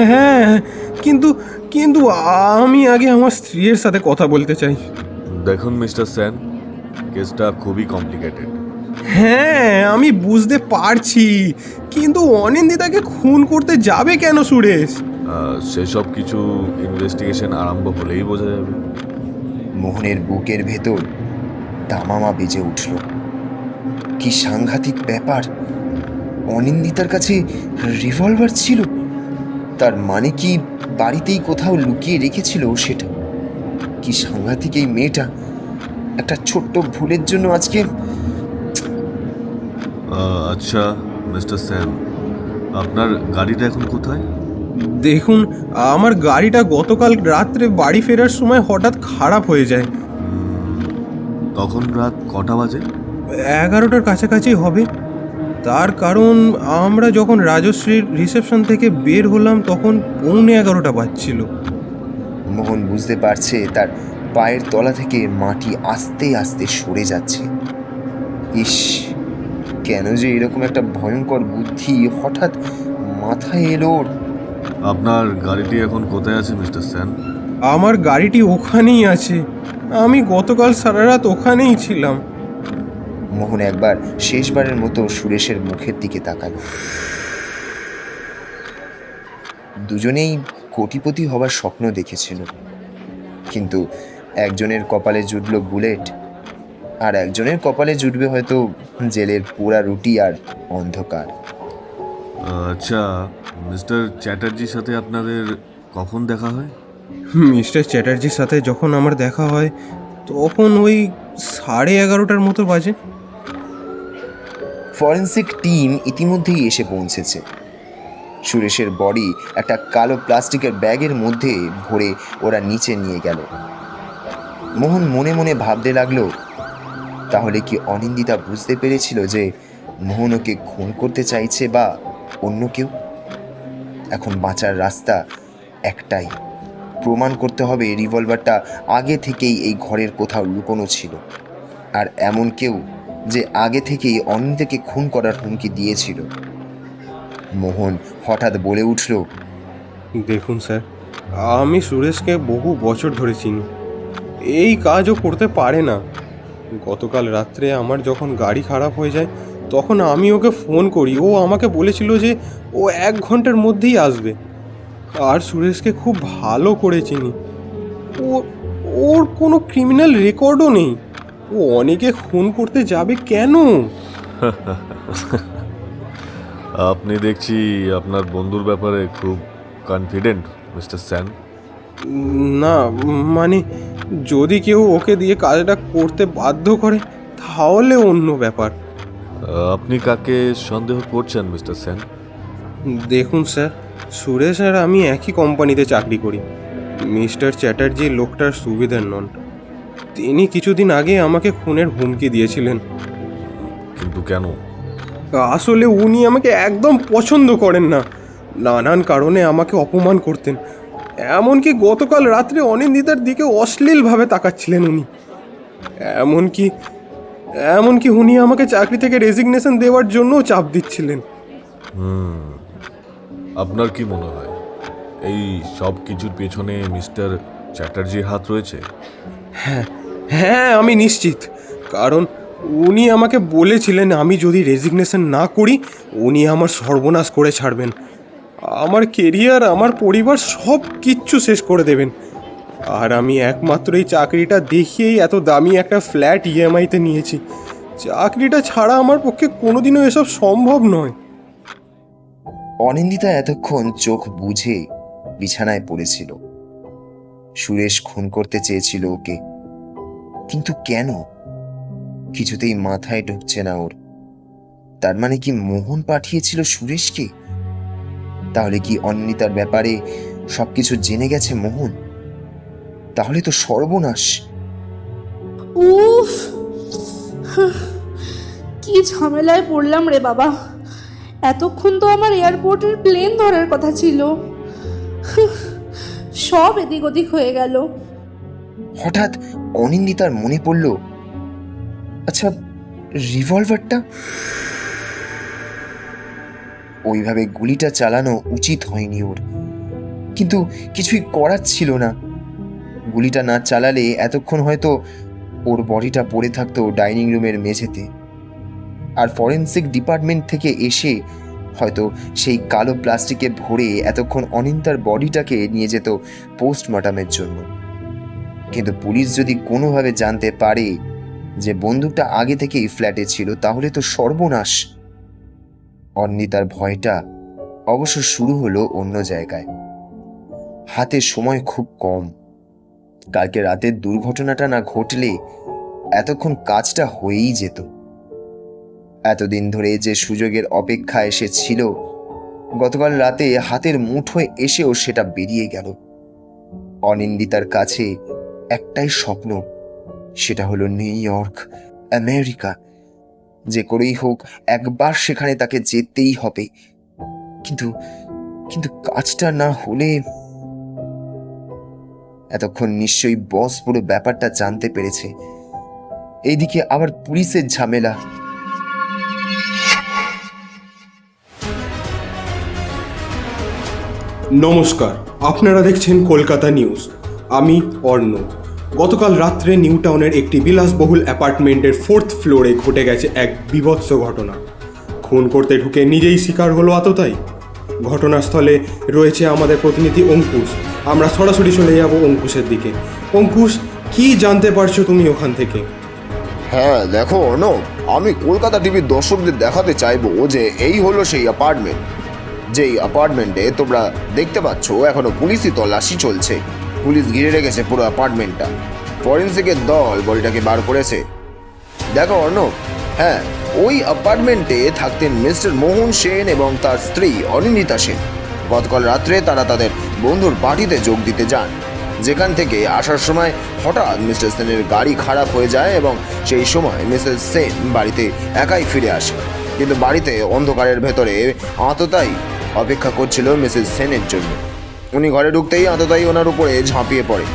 হ্যাঁ, কিন্তু কিন্তু আমি আগে আমার স্ত্রীর সাথে কথা বলতে চাই। দেখুন মিস্টার সেন, কেসটা খুবই কমপ্লিকেটেড। হ্যাঁ, আমি বুঝতে পারছি, কিন্তু অনিন্দিতাকে খুন করতে যাবে কেন সুরেশ? সেসব কিছু ইনভেস্টিগেশন আরম্ভ হলেই বোঝা যাবে। মোহনের বুকের ভেতর দামামা বেজে উঠল। কি সাংঘাতিক ব্যাপার! অনিন্দিতার কাছে রিভলভার ছিল, তার মানে কি বাড়িতেই কোথাও লুকিয়ে রেখেছিল সেটা? কি সাংঘাতিক এই মেয়েটা! একটা ছোট্ট ভুলের জন্য আজকে আচ্ছা মিস্টার সেন, আপনার গাড়িটা এখন কোথায়? দেখুন, আমার গাড়িটা গতকাল রাত্রে বাড়ি ফেরার সময় হঠাৎ খারাপ হয়ে যায়। তখন রাত কটা বাজে? 11টার কাছাকাছি হবে। তার কারণ আমরা যখন রাজশ্রীর রিসেপশন থেকে বের হলাম তখন 11:15 বাজছিল। মোহন বুঝতে পারছে তার পায়ের তলা থেকে মাটি আস্তে আস্তে সরে যাচ্ছে। ইস, কেন যে এরকম একটা ভয়ঙ্কর বুদ্ধি হঠাৎ মাথায় এলো ওর? আপনার গাড়িটি এখন কোথায় আছে মিস্টার সেন? আমার গাড়িটি ওখানেই আছে, আমি গতকাল সারা রাত ওখানেই ছিলাম। মোহন একবার শেষবারের মতো সুরেশের মুখের দিকে তাকালো। দুজনেই কোটিপতি হবার স্বপ্ন দেখেছিল, কিন্তু একজনের কপালে জুটল বুলেট, আর একজনের কপালে জুটবে হয়তো জেলের পোড়া রুটি আর অন্ধকার। আচ্ছা, মিস্টার চ্যাটার্জির সাথে আপনাদের কখন দেখা হয়? মিস্টার চ্যাটার্জির সাথে যখন আমার দেখা হয় তখন ওই 11:30টার মতো বাজে। ফরেন্সিক টিম ইতিমধ্যেই এসে পৌঁছেছে। সুরেশের বডি একটা কালো প্লাস্টিকের ব্যাগের মধ্যে ভরে ওরা নিচে নিয়ে গেল। মোহন মনে মনে ভাবতে লাগলো, তাহলে কি অনিন্দিতা বুঝতে পেরেছিল যে মোহন ওকে খুন করতে চাইছে, বা অন্য কেউ? এখন বাঁচার রাস্তা একটাই, প্রমাণ করতে হবে রিভলভারটা আগে থেকেই এই ঘরের কোথাও লুকোনো ছিল, আর এমন কেউ যে আগে থেকেই অনিন্দিতাকে খুন করার হুমকি দিয়েছিল। মোহন হঠাৎ বলে উঠল, দেখুন স্যার, আমি সুরেশকে বহু বছর ধরে চিনি। এই কাজও করতে পারে না। গতকাল রাত্রে আমার যখন গাড়ি খারাপ হয়ে যায় তখন আমি ওকে ফোন করি, ও আমাকে বলেছিল যে ও 1 ঘন্টার মধ্যেই আসবে। আর সুরেশকে খুব ভালো করে চিনি। ওর কোনো ক্রিমিনাল রেকর্ডও নেই। ও অনেকে খুন করতে যাবে কেন? আপনি দেখছি আপনার বন্ধুর ব্যাপারে খুব কনফিডেন্ট মিস্টার সেন। না, মানে যদি কেউ ওকে দিয়ে কাজটা করতে বাধ্য করে তাহলে অন্য ব্যাপার। আপনি কাকে সন্দেহ করছেন মিস্টার সেন? দেখুন স্যার, সুরেশ আর আমি একই কোম্পানিতে চাকরি করি। মিস্টার চ্যাটার্জি লোকটার সুবিধার নন। তিনি কিছুদিন আগে আমাকে খুনের হুমকি দিয়েছিলেন। কিন্তু কেন? আসলে উনি আমাকে একদম পছন্দ করেন না, নানান কারণে আমাকে অপমান করতেন। এমনকি গতকাল রাত্রে অনিন্দিতার দিকে অশ্লীলভাবে তাকাচ্ছিলেন উনি। এমনকি উনি আমাকে চাকরি থেকে রেজিগনেশন দেওয়ার জন্যও চাপ দিচ্ছিলেন। আপনার কি মনে হয় এই সব কিছুর পেছনে মিস্টার চ্যাটার্জির হাত রয়েছে? হ্যাঁ, আমি নিশ্চিত। কারণ উনি আমাকে বলেছিলেন আমি যদি রেজিগনেশন না করি উনি আমার সর্বনাশ করে ছাড়বেন। আমার কেরিয়ার, আমার পরিবার সব কিচ্ছু শেষ করে দেবেন। আর আমি একমাত্র এই চাকরিটা দেখিয়েই এত দামি একটা ফ্ল্যাট ইএমআইতে নিয়েছি। চাকরিটা ছাড়া আমার পক্ষে কোনোদিনও এসব সম্ভব নয়। অনিন্দিতা এতক্ষণ চোখ বুঝে বিছানায় পড়েছিল। সুরেশ খুন করতে চেয়েছিল ওকে, কিন্তু কেন? কিছুতেই মাথায় ঢুকছে না ওর। তার মানে কি মোহন পাঠিয়েছিল সুরেশকে? তাহলে কি অনিন্দিতার ব্যাপারে সবকিছু জেনে গেছে মোহন? তাহলে তো সর্বনাশ। উফ, কি ঝামেলায় পড়লাম রে বাবা। এতক্ষণ তো আমার এয়ারপোর্টের প্লেন ধরার কথা ছিল, সব এদিক ওদিক হয়ে গেল। হঠাৎ অনিন্দিতার মনে পড়ল, আচ্ছা রিভলভারটা? ওইভাবে গুলিটা চালানো উচিত হয়নি ওর, কিন্তু কিছুই করার ছিল না। গুলিটা না চালালে এতক্ষণ হয়তো ওর বডিটা পড়ে থাকতো ডাইনিং রুমের মেঝেতে, আর ফরেনসিক ডিপার্টমেন্ট থেকে এসে হয়তো সেই কালো প্লাস্টিকে ভরে এতক্ষণ অনিন্দার বডিটাকে নিয়ে যেত পোস্টমর্টমের জন্য। কিন্তু পুলিশ যদি কোনোভাবে জানতে পারে যে বন্দুকটা আগে থেকেই ফ্ল্যাটে ছিল, তাহলে তো সর্বনাশ। অনিন্দার ভয়টা অবশ্য শুরু হলো অন্য জায়গায়। হাতে সময় খুব কম। কালকে রাতের দুর্ঘটনাটা না ঘটলে এতক্ষণ কাজটা হয়েই যেত। এতদিন ধরে যে সুযোগের অপেক্ষায় সে ছিল, গতকাল রাতে হাতের মুঠোয় এসেও সেটা বেরিয়ে গেল। অনিন্দিতার কাছে একটাই স্বপ্ন, সেটা হলো নিউ ইয়র্ক, আমেরিকা। যে করেই হোক একবার সেখানে তাকে যেতেই হবে। কিন্তু কিন্তু কাজটা না হলে। এতক্ষণ নিশ্চয়ই বস পুরো ব্যাপারটা জানতে পেরেছে। এইদিকে আবার পুলিশের ঝামেলা। নমস্কার, আপনারা দেখছেন কলকাতা নিউজ। আমি অর্ণব। গতকাল রাত্রে নিউ টাউনের একটি বিলাসবহুল অ্যাপার্টমেন্টের 4th ফ্লোরে ঘটে গেছে এক বীভৎস ঘটনা। খুন করতে ঢুকে নিজেই শিকার হলো আততায়ী। ঘটনাস্থলে রয়েছে আমাদের প্রতিনিধি অঙ্কুশ। আমরা সরাসরি চলে যাব অঙ্কুশের দিকে। অঙ্কুশ, কি জানতে পারছো তুমি ওখান থেকে? হ্যাঁ দেখো অর্ণব, আমি কলকাতা টিভির দর্শকদের দেখাতে চাইবো যে এই হলো সেই অ্যাপার্টমেন্ট, যেই অ্যাপার্টমেন্টে তোমরা দেখতে পাচ্ছ এখনো পুলিশি তল্লাশি চলছে। পুলিশ ঘিরে রেখেছে পুরো অ্যাপার্টমেন্টটা। ফরেন্সিকের দল বডিটাকে বার করেছে। দেখো অর্ণব, হ্যাঁ, ওই অ্যাপার্টমেন্টে থাকতেন মিস্টার মোহন সেন এবং তার স্ত্রী অনিন্দিতা সেন। গতকাল রাত্রে তারা তাদের বন্ধুর পার্টিতে যোগ দিতে যান, যেখান থেকে আসার সময় হঠাৎ মিস্টার সেনের গাড়ি খারাপ হয়ে যায় এবং সেই সময় মিসেস সেন বাড়িতে একাই ফিরে আসে। কিন্তু বাড়িতে অন্ধকারের ভেতরে আততায়ী অপেক্ষা করছিল মিসেস সেনের জন্য। উনি ঘরে ঢুকতেই আততায়ী ওনার উপরে ঝাঁপিয়ে পড়ে,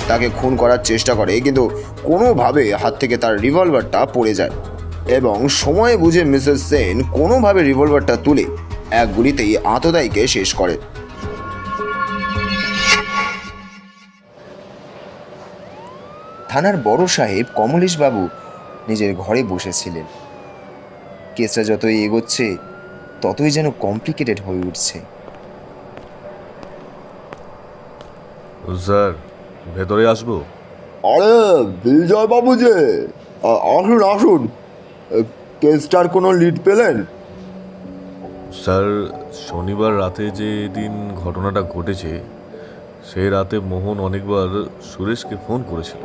তাকে খুন করার চেষ্টা করে, কিন্তু কোনোভাবে হাত থেকে তার রিভলভারটা পড়ে যায় এবং সময় বুঝে মিসেস সেন কোনোভাবে রিভলভারটা তুলে এক গুলিতেই আততায়ীকে শেষ করে। থানার বড় সাহেব কমলেশ বাবু নিজের ঘরে বসেছিলেন। কেসটা যতই এগোচ্ছে ততই যেন কমপ্লিকেটেড হয়ে উঠছে। স্যার, ভেতরে আসবো? আরে বিজয় বাবু যে, আসুন আসুন। কেসটার কোনো লিড পেলেন? স্যার, শনিবার রাতে যে দিন ঘটনাটা ঘটেছে সেই রাতে মোহন অনেকবার সুরেশকে ফোন করেছিল।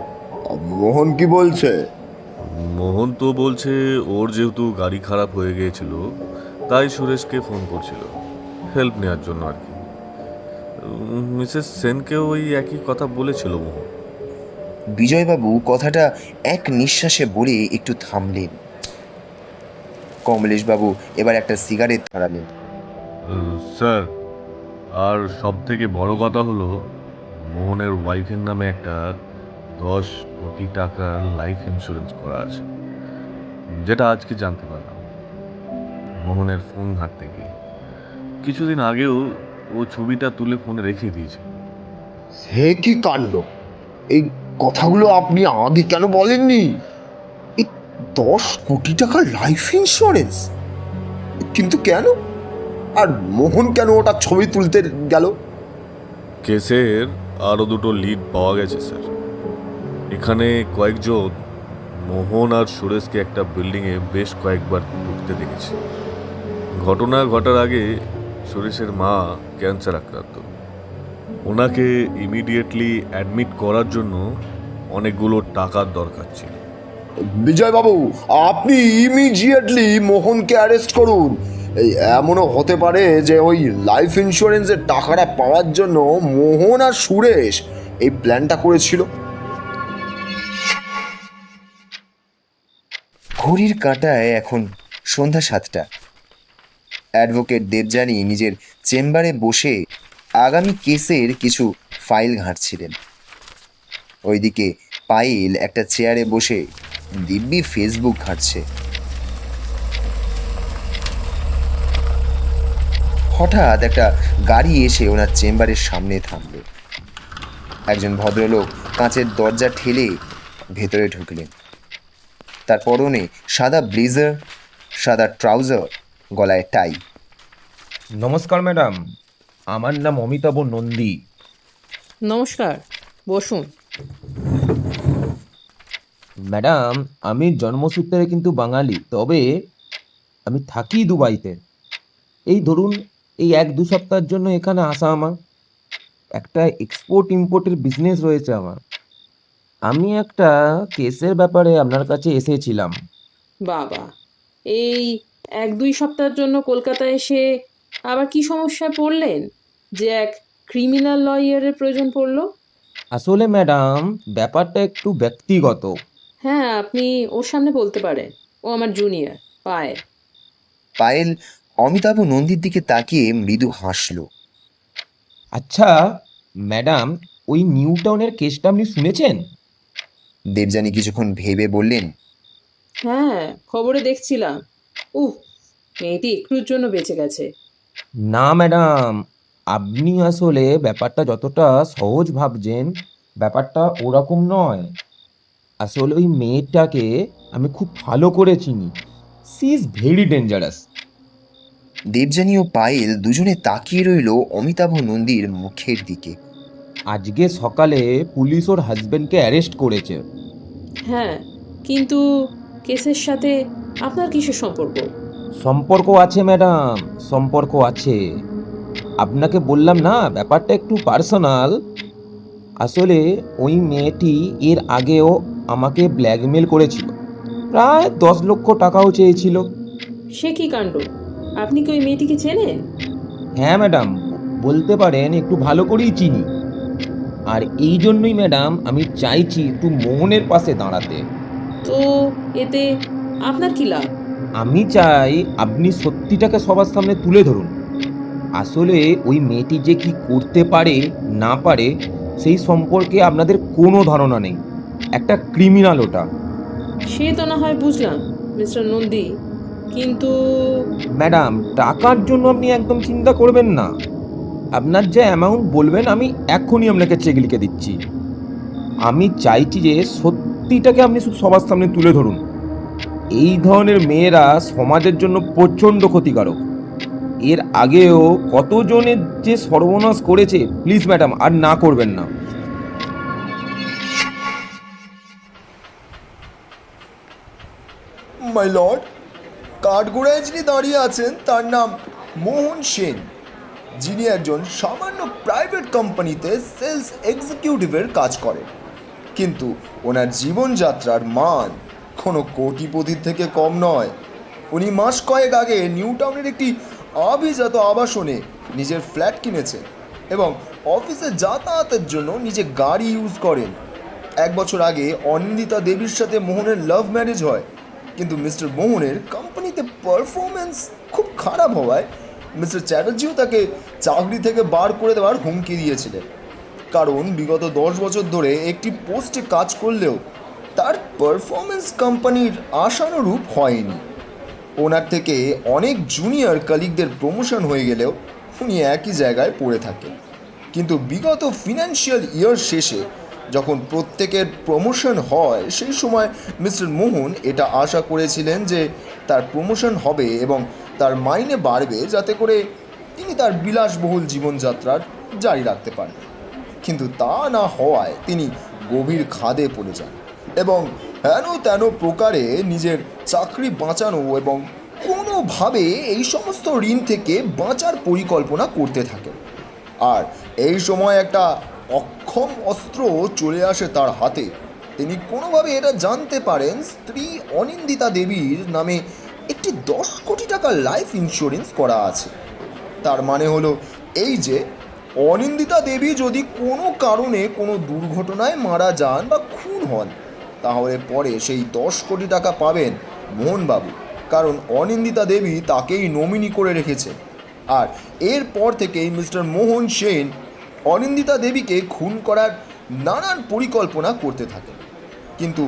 মোহন কি বলছে? মোহন তো বলছে ওর যেহেতু গাড়ি খারাপ হয়ে গিয়েছিল তাই সুরেশকে ফোন করছিল হেল্প নেওয়ার জন্য আর কি। মিসেস সেনকেও ওই একই কথা বলেছিল মোহন। বিজয়বাবু কথাটা এক নিঃশ্বাসে বলে একটু থামলেন। কমলেশবাবু এবার একটা সিগারেট ধরালেন। স্যার, আর সব থেকে বড় কথা হলো মোহনের ওয়াইফের নামে একটা 10 কোটি টাকার লাইফ ইন্স্যুরেন্স করা আছে, যেটা আজকে জানতে পারলাম মোহনের ফোন ঘাঁটতে গিয়ে। কিছুদিন আগেও ও ছবিটা তুলে ফোনে রেখে দিয়েছে। সে কি কাণ্ড! এই কথাগুলো আপনি আগে কেন বলেননি? এই 10 কোটি টাকার লাইফ ইন্স্যুরেন্স, কিন্তু কেন? আর মোহন কেন ওটা ছবি তুলতে গেল? কেসের আরও দুটো লিড পাওয়া গেছে স্যার। এখানে কয়েকজন মোহন আর সুরেশকে একটা বিল্ডিংয়ে বেশ কয়েকবার ঢুকতে দেখেছে। ঘটনা ঘটার আগে সুরেশের মা ক্যান্সার আক্রান্ত। ওনাকে ইমিডিয়েটলি অ্যাডমিট করার জন্য অনেকগুলো টাকার দরকার ছিল। বিজয় বাবু, আপনি ইমিডিয়েটলি মোহনকে অ্যারেস্ট করুন। এই এমনও হতে পারে যে ওই লাইফ ইন্স্যুরেন্সের টাকাটা পাওয়ার জন্য মোহন আর সুরেশ এই প্ল্যানটা করেছিল। ঘড়ির কাঁটায় এখন সন্ধ্যা 7টা। অ্যাডভোকেট দেবযানী নিজের চেম্বারে বসে আগামী কেসের কিছু ফাইল ঘাঁটছিলেন। ওইদিকে পায়েল একটা চেয়ারে বসে দিব্যি ফেসবুক ঘাঁটছে। হঠাৎ একটা গাড়ি এসে ওনার চেম্বারের সামনে থামল। একজন ভদ্রলোক কাঁচের দরজা ঠেলে ভেতরে ঢুকলেন। তার পরনে সাদা ব্লেজার, সাদা ট্রাউজার, গলায় টাই। নমস্কার ম্যাডাম, আমার নাম অমিতাভ নন্দী। নমস্কার, বসুন। ম্যাডাম, আমি জন্মসূত্রে কিন্তু বাঙালি, তবে আমি থাকি দুবাইতে। এই ধরুন এই 1-2 সপ্তাহের জন্য এখানে আসা আমার। একটা এক্সপোর্ট ইম্পোর্টের বিজনেস রয়েছে আমার। আমি একটা কেসের ব্যাপারে আপনার কাছে এসেছিলাম। বাবা, এই 1-2 সপ্তাহের জন্য কলকাতায় এসে আবার কি সমস্যায় পড়লেন যে এক ক্রিমিনাল লয়ারের প্রয়োজন পড়লো? আসলে ম্যাডাম, ব্যাপারটা একটু ব্যক্তিগত। হ্যাঁ, আপনি ওর সামনে বলতে পারেন। ও আমার জুনিয়র পায়েল। পায়েল অমিতাভ নন্দীর দিকে তাকিয়ে মৃদু হাসল। আচ্ছা ম্যাডাম, ওই নিউ টাউনের কেসটা আপনি শুনেছেন? দেবযানী কিছুক্ষণ ভেবে বললেন, হ্যাঁ, খবরে দেখছিলাম। উফ, মেয়েটি একটুর জন্য বেঁচে গেছে। না ম্যাডাম, আপনি আসলে ব্যাপারটা যতটা সহজ ভাবছেন, ব্যাপারটা ওরকম নয়। আসলে ওই মেয়েটাকে আমি খুব ভালো করে চিনি। She is very dangerous. Debjani ও পায়েল দুজনে তাকিয়ে রইল অমিতাভ নন্দীর মুখের দিকে। আজকে সকালে পুলিশ ওর হাজবেন্ডকে অ্যারেস্ট করেছে। হ্যাঁ, কিন্তু কেসের সাথে আপনার কিসের সম্পর্ক? সম্পর্ক আছে ম্যাডাম, সম্পর্ক আছে। আপনাকে বললাম না, ব্যাপারটা একটু পার্সোনাল। আসলে ওই মেয়েটি এর আগেও আমাকে ব্ল্যাকমেল করেছিল, প্রায় 10 লক্ষ টাকাও চেয়েছিল। সে কি কাণ্ড! আপনি কি ওই মেয়েটিকে চেনেন? হ্যাঁ ম্যাডাম, বলতে পারেন একটু ভালো করেই চিনি। আর এই জন্যই ম্যাডাম আমি চাইছি একটু মোহনের পাশে দাঁড়াতে। তো এতে আপনার কি লাভ? আমি চাই আপনি সত্যিটাকে সবার সামনে তুলে ধরুন। আসলে ওই মেয়েটি যে কি করতে পারে না পারে সেই সম্পর্কে আপনাদের কোনো ধারণা নেই। একটা ক্রিমিনাল ওটা। সে তো না হয় বুঝলাম মিস্টার নন্দী, কিন্তু ম্যাডাম, টাকার জন্য আপনি একদম চিন্তা করবেন না। আপনার যে অ্যামাউন্ট বলবেন আমি এক্ষুনি আপনাকে চেক লিখে দিচ্ছি। আমি চাইছি যে সত্যিটাকে আপনি শুধু সবার সামনে তুলে ধরুন। এই ধরনের মেয়েরা সমাজের জন্য প্রচণ্ড ক্ষতিকারক। এর আগেও কতজনের যে সর্বনাশ করেছে। প্লিজ ম্যাডাম, আর না করবেন না। মাই লর্ড, কাঠগোড়ায় যিনি দাঁড়িয়ে আছেন তার নাম মোহন সেন, যিনি একজন সামান্য প্রাইভেট কোম্পানিতে সেলস এক্সিকিউটিভের কাজ করেন। কিন্তু ওনার জীবনযাত্রার মান কোনো কোটিপতির থেকে কম নয়। উনি মাস কয়েক আগে নিউ টাউনের একটি আভিজাত আবাসনে নিজের ফ্ল্যাট কিনেছেন এবং অফিসে যাতায়াতের জন্য নিজে গাড়ি ইউজ করেন। 1 বছর আগে অনিন্দিতা দেবীর সাথে মোহনের লাভ ম্যারেজ হয়, কিন্তু মিস্টার মোহনের কোম্পানিতে পারফরমেন্স খুব খারাপ হওয়ায় মিস্টার চ্যাটার্জিও তাকে চাকরি থেকে বার করে দেওয়ার হুমকি দিয়েছিলেন। কারণ বিগত 10 বছর ধরে একটি পোস্টে কাজ করলেও তার পারফরমেন্স কোম্পানির আশানুরূপ হয়নি। ওনার থেকে অনেক জুনিয়র কলিগদের প্রমোশন হয়ে গেলেও উনি একই জায়গায় পড়ে থাকেন। কিন্তু বিগত ফিনান্সিয়াল ইয়ার শেষে যখন প্রত্যেকের প্রমোশন হয়, সেই সময় মিস্টার মোহন এটা আশা করেছিলেন যে তার প্রমোশন হবে এবং তার মাইনে বাড়বে, যাতে করে তিনি তার বিলাসবহুল জীবনযাত্রার জারি রাখতে পারেন। কিন্তু তা না হওয়ায় তিনি গভীর খাদে পড়ে যান এবং হেন তেন প্রকারে নিজের চাকরি বাঁচানো এবং কোনোভাবে এই সমস্ত ঋণ থেকে বাঁচার পরিকল্পনা করতে থাকেন। আর এই সময় একটা অক্ষম অস্ত্র চলে আসে তার হাতে। তিনি কোনোভাবে এটা জানতে পারেন স্ত্রী অনিন্দিতা দেবীর নামে একটি 10 কোটি টাকা লাইফ ইন্স্যুরেন্স করা আছে। তার মানে হলো এই যে অনিন্দিতা দেবী যদি কোনো কারণে কোনো দুর্ঘটনায় মারা যান বা খুন হন, তাহলে পরে সেই 10 কোটি টাকা পাবেন মোহনবাবু, কারণ অনিন্দিতা দেবী তাকেই নমিনি করে রেখেছে। আর এরপর থেকেই মিস্টার মোহন সেন অনিন্দিতা দেবীকে খুন করার নানান পরিকল্পনা করতে থাকেন। কিন্তু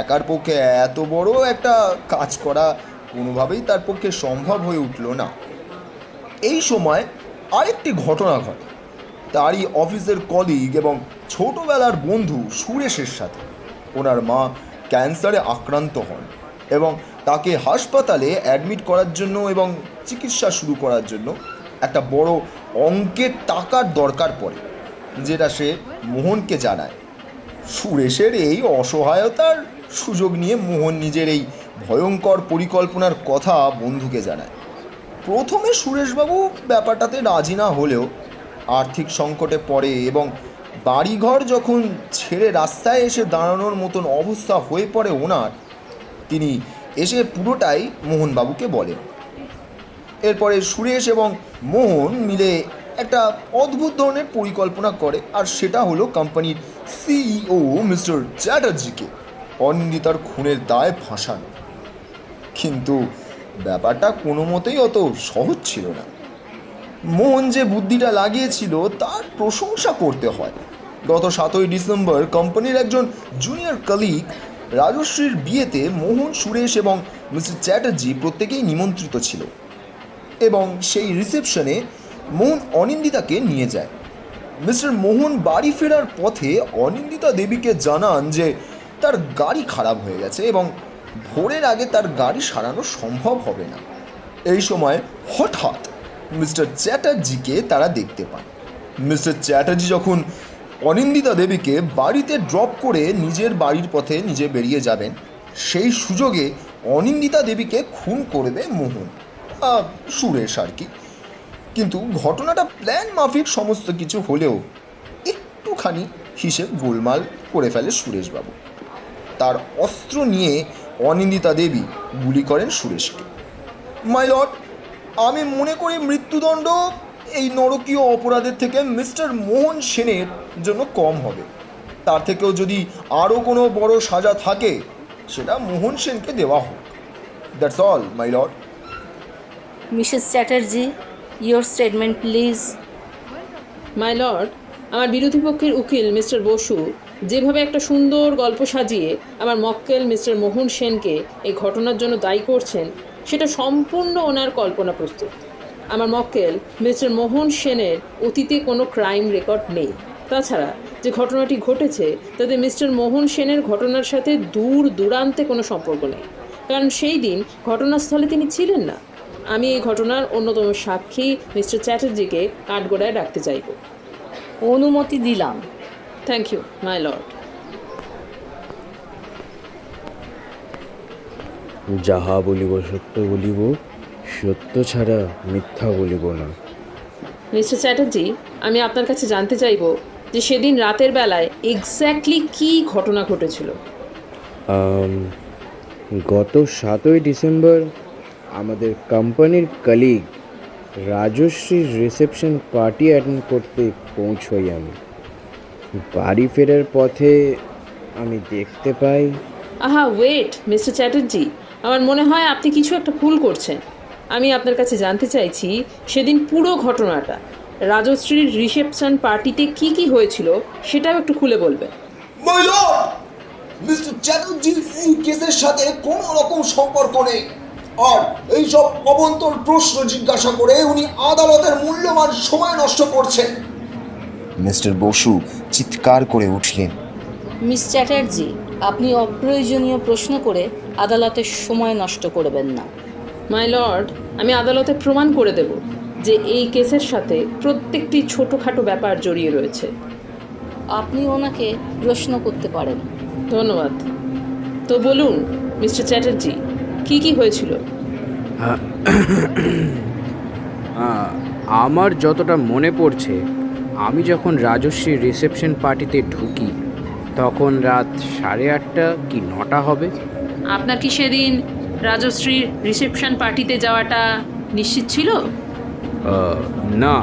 একার পক্ষে এত বড় একটা কাজ করা কোনোভাবেই তার পক্ষে সম্ভব হয়ে উঠল না। এই সময় আরেকটি ঘটনা ঘটে তারই অফিসের কলিগ এবং ছোটবেলার বন্ধু সুরেশের সাথে। ওনার মা ক্যান্সারে আক্রান্ত হন এবং তাকে হাসপাতালে অ্যাডমিট করার জন্য এবং চিকিৎসা শুরু করার জন্য একটা বড় অঙ্কের টাকার দরকার পড়ে, যেটা সে মোহনকে জানায়। সুরেশের এই অসহায়তার সুযোগ নিয়ে মোহন নিজের এই ভয়ঙ্কর পরিকল্পনার কথা বন্ধুকে জানায়। প্রথমে সুরেশবাবু ব্যাপারটাতে রাজি না হলেও আর্থিক সংকটে পড়ে এবং বাড়িঘর যখন ছেড়ে রাস্তায় এসে দাঁড়ানোর মতন অবস্থা হয়ে পড়ে ওনার, তিনি এসে পুরোটাই মোহনবাবুকে বলেন। এরপরে সুরেশ এবং মোহন মিলে একটা অদ্ভুত ধরনের পরিকল্পনা করে, আর সেটা হলো কোম্পানির সিইও মিস্টার চ্যাটার্জিকে অনিন্দিতার খুনের দায় ফাঁসানো। কিন্তু ব্যাপারটা কোনো মতেই অত সহজ ছিল না। মোহন যে বুদ্ধিটা লাগিয়েছিল তার প্রশংসা করতে হয়। গত 7ই ডিসেম্বর কোম্পানির একজন জুনিয়র কলিগ রাজশ্রীর বিয়েতে মোহন, সুরেশ এবং মিস্টার চ্যাটার্জি প্রত্যেকেই নিমন্ত্রিত ছিল এবং সেই রিসেপশনে মোহন অনিন্দিতাকে নিয়ে যায়। মিস্টার মোহন বাড়ি ফেরার পথে অনিন্দিতা দেবীকে জানান যে তার গাড়ি খারাপ হয়ে গেছে এবং ভোরের আগে তার গাড়ি সারানো সম্ভব হবে না। এই সময় হঠাৎ মিস্টার চ্যাটার্জিকে তারা দেখতে পান। মিস্টার চ্যাটার্জি যখন অনিন্দিতা দেবীকে বাড়িতে ড্রপ করে নিজের বাড়ির পথে নিজে বেরিয়ে যাবেন, সেই সুযোগে অনিন্দিতা দেবীকে খুন করবে মোহন, সুরেশ আর কি। কিন্তু ঘটনাটা প্ল্যান মাফিক সমস্ত কিছু হলেও একটুখানি হিসেব গোলমাল করে ফেলে সুরেশবাবু। তার অস্ত্র নিয়ে অনিন্দিতা দেবী গুলি করেন সুরেশকে। মাই লর্ড, আমি মনে করি মৃত্যুদণ্ড এই নরকীয় অপরাধের থেকে মিস্টার মোহন সেনের জন্য কম হবে। তার থেকেও যদি আরও কোনো বড় সাজা থাকে সেটা মোহন সেনকে দেওয়া হোক। That's all my lord. Mrs Chatterjee, your statement please. My lord, আমার বিরোধী পক্ষের উকিল মিস্টার বসু যেভাবে একটা সুন্দর গল্প সাজিয়ে আমার মক্কেল মিস্টার মোহন সেনকে এই ঘটনার জন্য দায়ী করছেন, সেটা সম্পূর্ণ ওনার কল্পনা প্রস্তুত। আমার মক্কেল মিস্টার মোহন সেনের অতীতে কোনো ক্রাইম রেকর্ড নেই। তাছাড়া যে ঘটনাটি ঘটেছে তাতে মিস্টার মোহন সেনের ঘটনার সাথে দূর দূরান্তে কোনো সম্পর্ক নেই, কারণ সেই দিন ঘটনাস্থলে তিনি ছিলেন না। আমি এই ঘটনার অন্যতম সাক্ষী মিস্টার চ্যাটার্জিকে কাঠগড়ায় রাখতে চাইব। অনুমতি দিলাম। Thank you my lord. যাহা বলিব সত্য বলিব, সত্য ছাড়া মিথ্যা বলিব না। মিস্টার চ্যাটার্জি, আমি আপনার কাছে জানতে চাইব যে সেদিন রাতের বেলায় এক্স্যাক্টলি কী ঘটনা ঘটেছিল। গত 7ই ডিসেম্বর আমাদের কোম্পানির কলিগ রাজশ্রীর রিসেপশন পার্টি অ্যাটেন্ড করতে পৌঁছই। আমি বাড়ি ফেরার পথে আমি দেখতে পাই। আহা ওয়েট মিস্টার চ্যাটার্জি, আমার মনে হয় আপনি কিছু একটা ভুল করছেন। আমি আপনার কাছে জানতে চাইছি সেদিন পুরো ঘটনাটা, রাজশ্রীর রিসেপশন পার্টিতে কি কি হয়েছিল সেটাও একটু খুলে বলবেন। মাই লর্ড, মিস্টার চ্যাটার্জির এই কেসের সাথে কোনো রকম সম্পর্ক নেই, আর এইসব অবন্তর প্রশ্ন জিজ্ঞাসা করে উনি আদালতের মূল্যবান সময় নষ্ট করছেন। মিস্টার বসু চিৎকার করে উঠলেন। মিস চ্যাটার্জি, আপনি অপ্রয়োজনীয় প্রশ্ন করে আদালতের সময় নষ্ট করবেন না। মাই লর্ড, আমি আদালতে প্রমাণ করে দেব যে এই কেসের সাথে প্রত্যেকটি ছোটোখাটো ব্যাপার জড়িয়ে রয়েছে। আপনি ওনাকে প্রশ্ন করতে পারেন। ধন্যবাদ। তো বলুন মিস্টার চ্যাটার্জি, কি কি হয়েছিল? আমার যতটা মনে পড়ছে, আমি যখন রাজশ্রীর রিসেপশন পার্টিতে ঢুকি তখন রাত 8:30 কি 9টা হবে। আপনার কি সেদিন রাজশ্রীর রিসেপশন পার্টিতে যাওয়াটা নিশ্চিত ছিল? না,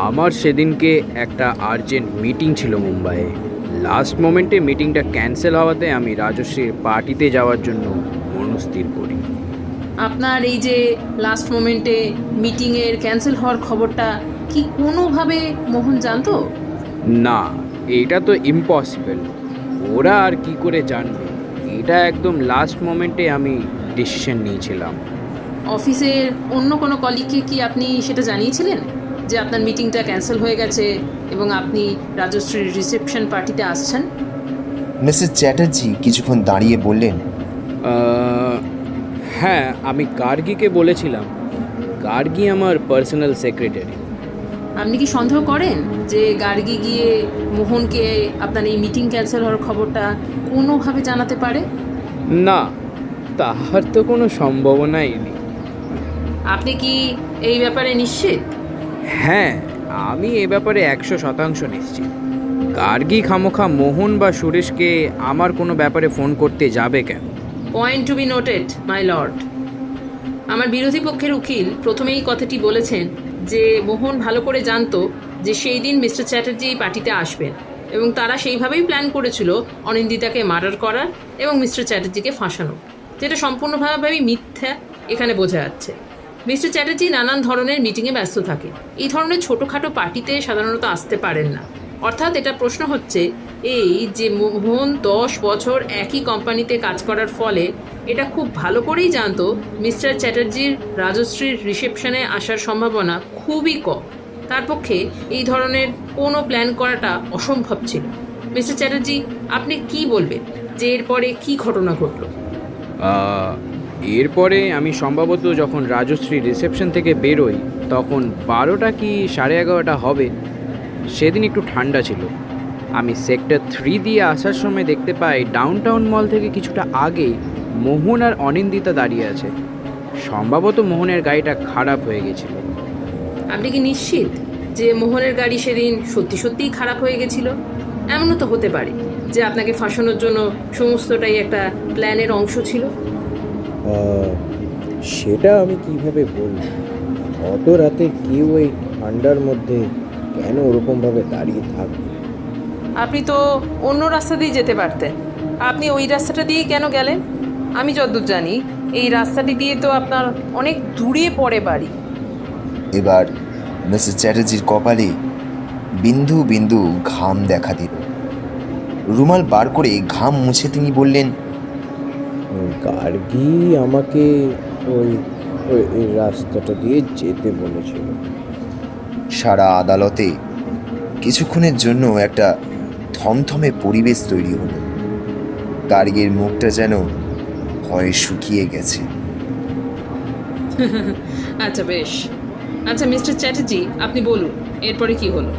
আমার সেদিনকে একটা আর্জেন্ট মিটিং ছিল মুম্বাইয়ে। লাস্ট মোমেন্টে মিটিংটা ক্যান্সেল হওয়াতে আমি রাজশ্রীর পার্টিতে যাওয়ার জন্য মনস্থির করি। আপনার এই যে লাস্ট মোমেন্টে মিটিংয়ের ক্যান্সেল হওয়ার খবরটা কি কোনোভাবে মোহন জানতো? না, এটা তো ইম্পসিবল। ওরা আর কি করে জানবে? এটা একদম লাস্ট মোমেন্টে আমি ডিসিশন নিয়েছিলাম। অফিসের অন্য কোনো কলিগকে কি আপনি সেটা জানিয়েছিলেন যে আপনার মিটিংটা ক্যান্সেল হয়ে গেছে এবং আপনি রাজশ্রীর রিসেপশন পার্টিতে আসছেন? মিসেস চ্যাটার্জি কিছুক্ষণ দাঁড়িয়ে বললেন, হ্যাঁ, আমি গার্গীকে বলেছিলাম। গার্গী আমার পার্সোনাল সেক্রেটারি। আপনি কি সন্দেহ করেন যে গার্গী গিয়ে মোহনকে আপনার এই মিটিং ক্যান্সেল হওয়ার খবরটা কোনোভাবে জানাতে পারে? না, তাহার তো কোনো সম্ভাবনাই নেই। আপনি কি এই ব্যাপারে নিশ্চিত? হ্যাঁ, আমি এ ব্যাপারে 100% নিশ্চিত। গার্গী খামোখা মোহন বা সুরেশকে আমার কোনো ব্যাপারে ফোন করতে যাবে কেন? Point to be noted, my lord. আমার বিরোধী পক্ষের উকিল প্রথমেই কথাটি বলেছেন যে মোহন ভালো করে জানতো যে সেই দিন মিস্টার চ্যাটার্জি এই পার্টিতে আসবেন এবং তারা সেইভাবেই প্ল্যান করেছিল অনিন্দিতাকে মার্ডার করার এবং মিস্টার চ্যাটার্জিকে ফাঁসানো, যেটা সম্পূর্ণভাবে মিথ্যা এখানে বোঝা যাচ্ছে। মিস্টার চ্যাটার্জি নানান ধরনের মিটিংয়ে ব্যস্ত থাকে, এই ধরনের ছোটোখাটো পার্টিতে সাধারণত আসতে পারেন না। অর্থাৎ এটা প্রশ্ন হচ্ছে এই যে মোহন 10 বছর একই কোম্পানিতে কাজ করার ফলে এটা খুব ভালো করেই জানতো মিস্টার চ্যাটার্জির রাজশ্রীর রিসেপশনে আসার সম্ভাবনা খুবই কম। তার পক্ষে এই ধরনের কোনো প্ল্যান করাটা অসম্ভব ছিল। মিস্টার চ্যাটার্জি, আপনি কি বলবেন যে এরপরে কি ঘটনা ঘটলো? এরপরে আমি সম্ভবত যখন রাজশ্রী রিসেপশন থেকে বেরোই তখন 12টা কি 11:30 হবে। সেদিন একটু ঠান্ডা ছিল। আমি সেক্টর 3 দিয়ে আসার সময় দেখতে পাই ডাউনটাউন মল থেকে কিছুটা আগেই মোহন আর অনিন্দিতা দাঁড়িয়ে আছে। সম্ভবত মোহনের গাড়িটা খারাপ হয়ে গেছিল। আপনি কি নিশ্চিত যে মোহনের গাড়ি সেদিন সত্যি সত্যিই খারাপ হয়ে গেছিল? এমনও তো হতে পারে যে আপনাকে ফাঁসানোর জন্য সমস্তটাই একটা প্ল্যানের অংশ ছিল। সেটা আমি কিভাবে বলব? অত রাতে কেউ এই ঠান্ডার মধ্যে কেন ওরকমভাবে দাঁড়িয়ে থাকবে? আপনি তো অন্য রাস্তা দিয়ে যেতে পারতেন। আপনি ওই রাস্তাটা দিয়ে কেন গেলেন? আমি যতদূর জানি এই রাস্তাটি দিয়ে তো আপনার অনেক দূরে পড়ে বাড়ি। এবার মিসেস চ্যাটার্জির কপালে বিন্দু বিন্দু ঘাম দেখা দিল। রুমাল বার করে ঘাম মুছে তিনি বললেন, গার্গী আমাকে ওই ওই রাস্তাটা দিয়ে যেতে বলেছিল। সারা আদালতে কিছুক্ষণের জন্য একটা থমথমে পরিবেশ তৈরি হলো। গার্গীর মুখটা যেন ভয়ে শুকিয়ে গেছে। আচ্ছা, বেশ। আচ্ছা মিস্টার চ্যাটার্জি, আপনি বলুন এরপরে কি হলো?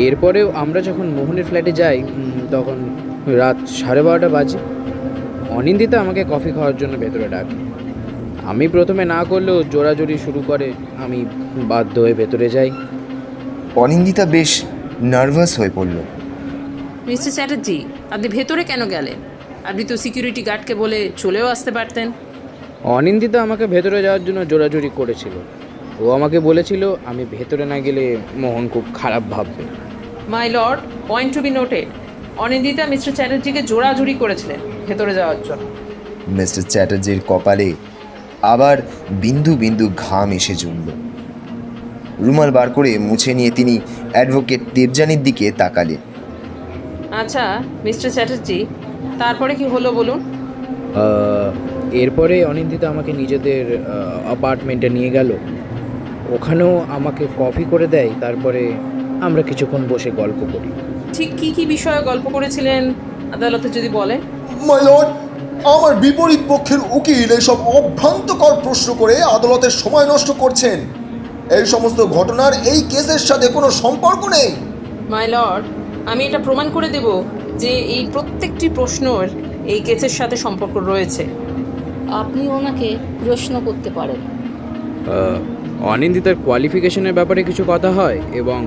এরপরেও আমরা যখন মোহনের ফ্ল্যাটে যাই তখন রাত 12:30 বাজে। অনিন্দিতা আমাকে কফি খাওয়ার জন্য ভেতরে ডাকে। আমি প্রথমে না করলেও জোরাজোরি শুরু করে। আমি বাধ্য হয়ে ভেতরে যাই। অনিন্দিতা বেশ নার্ভাস হয়ে পড়ল। মিস্টার চ্যাটার্জি, আপনি ভেতরে কেন গেলেন? আপনি তো সিকিউরিটি গার্ডকে বলে চলেও আসতে পারতেন। অনিন্দিতা আমাকে ভেতরে যাওয়ার জন্য জোরাজোরি করেছিল। ও আমাকে বলেছিল আমি ভেতরে না গেলে মোহন খুব খারাপ ভাববে। My lord, point to be noted, অনিন্দিতা মিস্টার চ্যাটার্জিকে জোরাজুরি করেছিলেন ভেতরে যাওয়ার জন্য। মিস্টার চ্যাটার্জির কপালে আবার বিন্দু বিন্দু ঘাম এসে জমল। রুমাল বার করে মুছে নিয়ে তিনি অ্যাডভোকেট দেবযানীর দিকে তাকালেন। আচ্ছা মিস্টার চ্যাটার্জি, তারপরে কি হলো বলুন? এরপরে অনিন্দিতা আমাকে নিজেদের অ্যাপার্টমেন্টে নিয়ে গেল। ওখানেও আমাকে কফি করে দেয়। তারপরে আমরা কিছুক্ষণ বসে গল্প করি। ঠিক কি কি বিষয়ে গল্প করেছিলেন আদালতে যদি বলেন? মাই লর্ড, আমার বিপরীত পক্ষের উকিল এইসব অভ্রান্তকর প্রশ্ন করে আদালতের সময় নষ্ট করছেন। এই সমস্ত ঘটনার এই কেসের সাথে কোনো সম্পর্ক নেই। মাই লর্ড, আমি এটা প্রমাণ করে দেব যে এই প্রত্যেকটি প্রশ্নের এই কেসের সাথে সম্পর্ক রয়েছে। আপনি ওনাকে প্রশ্ন করতে পারেন। অনিন্দিতার কোয়ালিফিকেশনের ব্যাপারে কিছু কথা হয় এবং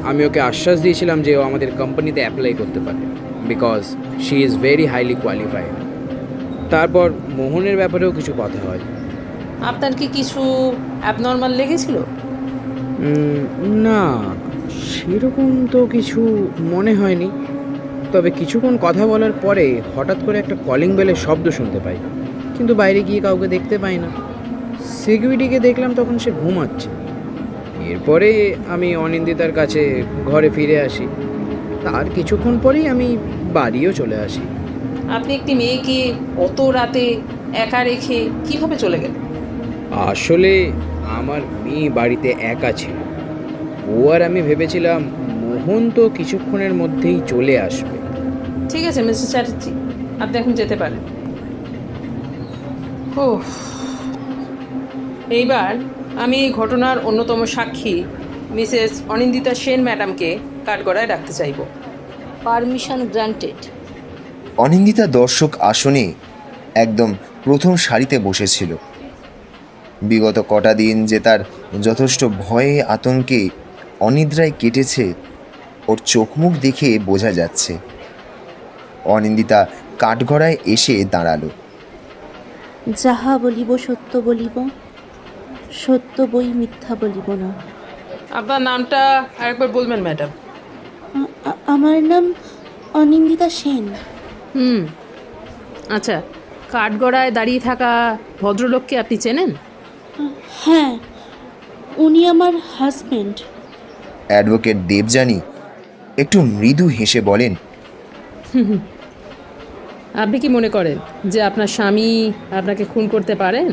আমি ওকে আশ্বাস দিয়েছিলাম যে ও আমাদের কোম্পানিতে অ্যাপ্লাই করতে পারে because she is very highly qualified. তারপর মোহনের ব্যাপারেও কিছু কথা হয়। আপনার কি কিছু অ্যাবনর্মাল লেগেছিল? না, সেরকম তো কিছু মনে হয়নি। তবে কিছুক্ষণ কথা বলার পরে হঠাৎ করে একটা কলিং বেলের শব্দ শুনতে পাই, কিন্তু বাইরে গিয়ে কাউকে দেখতে পাই না। সিকিউরিটিকে দেখলাম তখন সে ঘুমাচ্ছে। এরপরে আমি অনিন্দিতার কাছে ঘরে ফিরে আসি। তার কিছুক্ষণ পরেই আমি বাড়িও চলে আসি। আপনি একটি মেয়েকে অত রাতে একা রেখে কিভাবে চলে গেল? আসলে আমার মেয়ে বাড়িতে একা ছিল। ও আর আমি ভেবেছিলাম মোহন তো কিছুক্ষণের মধ্যেই চলে আসবে। ঠিক আছে মিস্টার চ্যাটার্জি, আপনি এখন যেতে পারেন। ও, এইবার আমি এই ঘটনার অন্যতম সাক্ষী মিসেস অনিন্দিতা সেন ম্যাডামকে কাঠগড়ায় রাখতে চাইব। Permission granted. অনিন্দিতা দর্শক আসনে একদম প্রথম সারিতে বসেছিল। বিগত কটা দিন যে তার যথেষ্ট ভয়ে আতঙ্কে অনিদ্রায় কেটেছে, ওর চোখ মুখ দেখে বোঝা যাচ্ছে। অনিন্দিতা কাঠগড়ায় এসে দাঁড়ালো। যাহা বলিব সত্য বলিব, সত্য বই মিথ্যা বলিব না। আপনার নামটা আরেকবার বলবেন ম্যাডাম। আমার নাম অনিন্দিতা সেন। আচ্ছা, কাঠগড়ায় দাঁড়িয়ে থাকা ভদ্রলোককে আপনি চেনেন? হ্যাঁ, উনি আমার হাজবেন্ড। অ্যাডভোকেট দেবযানী একটু মৃদু হেসে বলেন, আপনি কি মনে করেন যে আপনার স্বামী আপনাকে খুন করতে পারেন?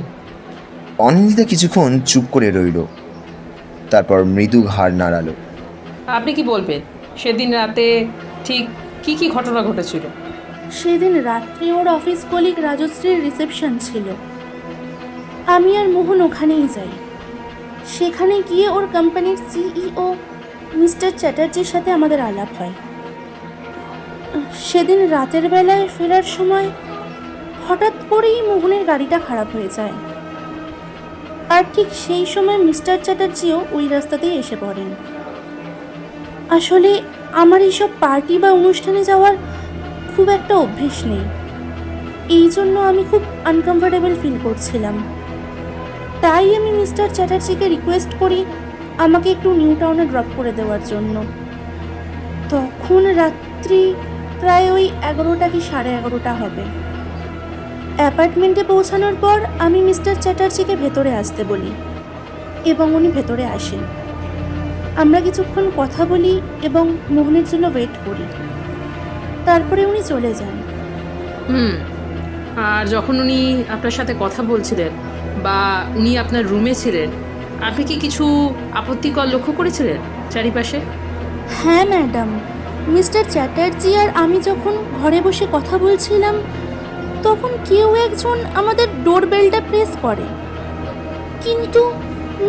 অনিন্দিতা কিছুক্ষণ চুপ করে রইল, তারপর মৃদু ঘাড় নাড়ালো। আপনি কি বলবেন সেদিন রাতে ঠিক কি কি ঘটনা ঘটেছিল? সেদিন রাত্রে ওর অফিস কলিগ রাজশ্রীর রিসেপশন ছিল। আমি আর মোহন ওখানেই যাই। সেখানে গিয়ে ওর কোম্পানির সিইও মিস্টার চ্যাটার্জির সাথে আমাদের আলাপ হয়। সেদিন রাতের বেলায় ফেরার সময় হঠাৎ করেই মোহনের গাড়িটা খারাপ হয়ে যায়, আর ঠিক সেই সময় মিস্টার চ্যাটার্জিও ওই রাস্তাতেই এসে পড়েন। আসলে আমার এইসব পার্টি বা অনুষ্ঠানে যাওয়ার খুব একটা অভ্যেস নেই, এই জন্য আমি খুব আনকমফোর্টেবল ফিল করছিলাম। তাই আমি মিস্টার চ্যাটার্জিকে রিকোয়েস্ট করি আমাকে একটু নিউ টাউনে ড্রপ করে দেওয়ার জন্য। তখন রাত্রি প্রায় ওই 11টা কি 11:30 হবে। অ্যাপার্টমেন্টে পৌঁছানোর পর আমি মিস্টার চ্যাটার্জিকে ভেতরে আসতে বলি এবং উনি ভেতরে আসেন। আমরা কিছুক্ষণ কথা বলি এবং মোহনের জন্য ওয়েট করি, তারপরে উনি চলে যান। আর যখন উনি আপনার সাথে কথা বলছিলেন বা উনি আপনার রুমে ছিলেন, আপনি কি কিছু আপত্তিকর লক্ষ্য করেছিলেন চারিপাশে? হ্যাঁ ম্যাডাম, মিস্টার চ্যাটার্জি আর আমি যখন ঘরে বসে কথা বলছিলাম তখন কেউ একজন আমাদের ডোরবেলটা প্রেস করে, কিন্তু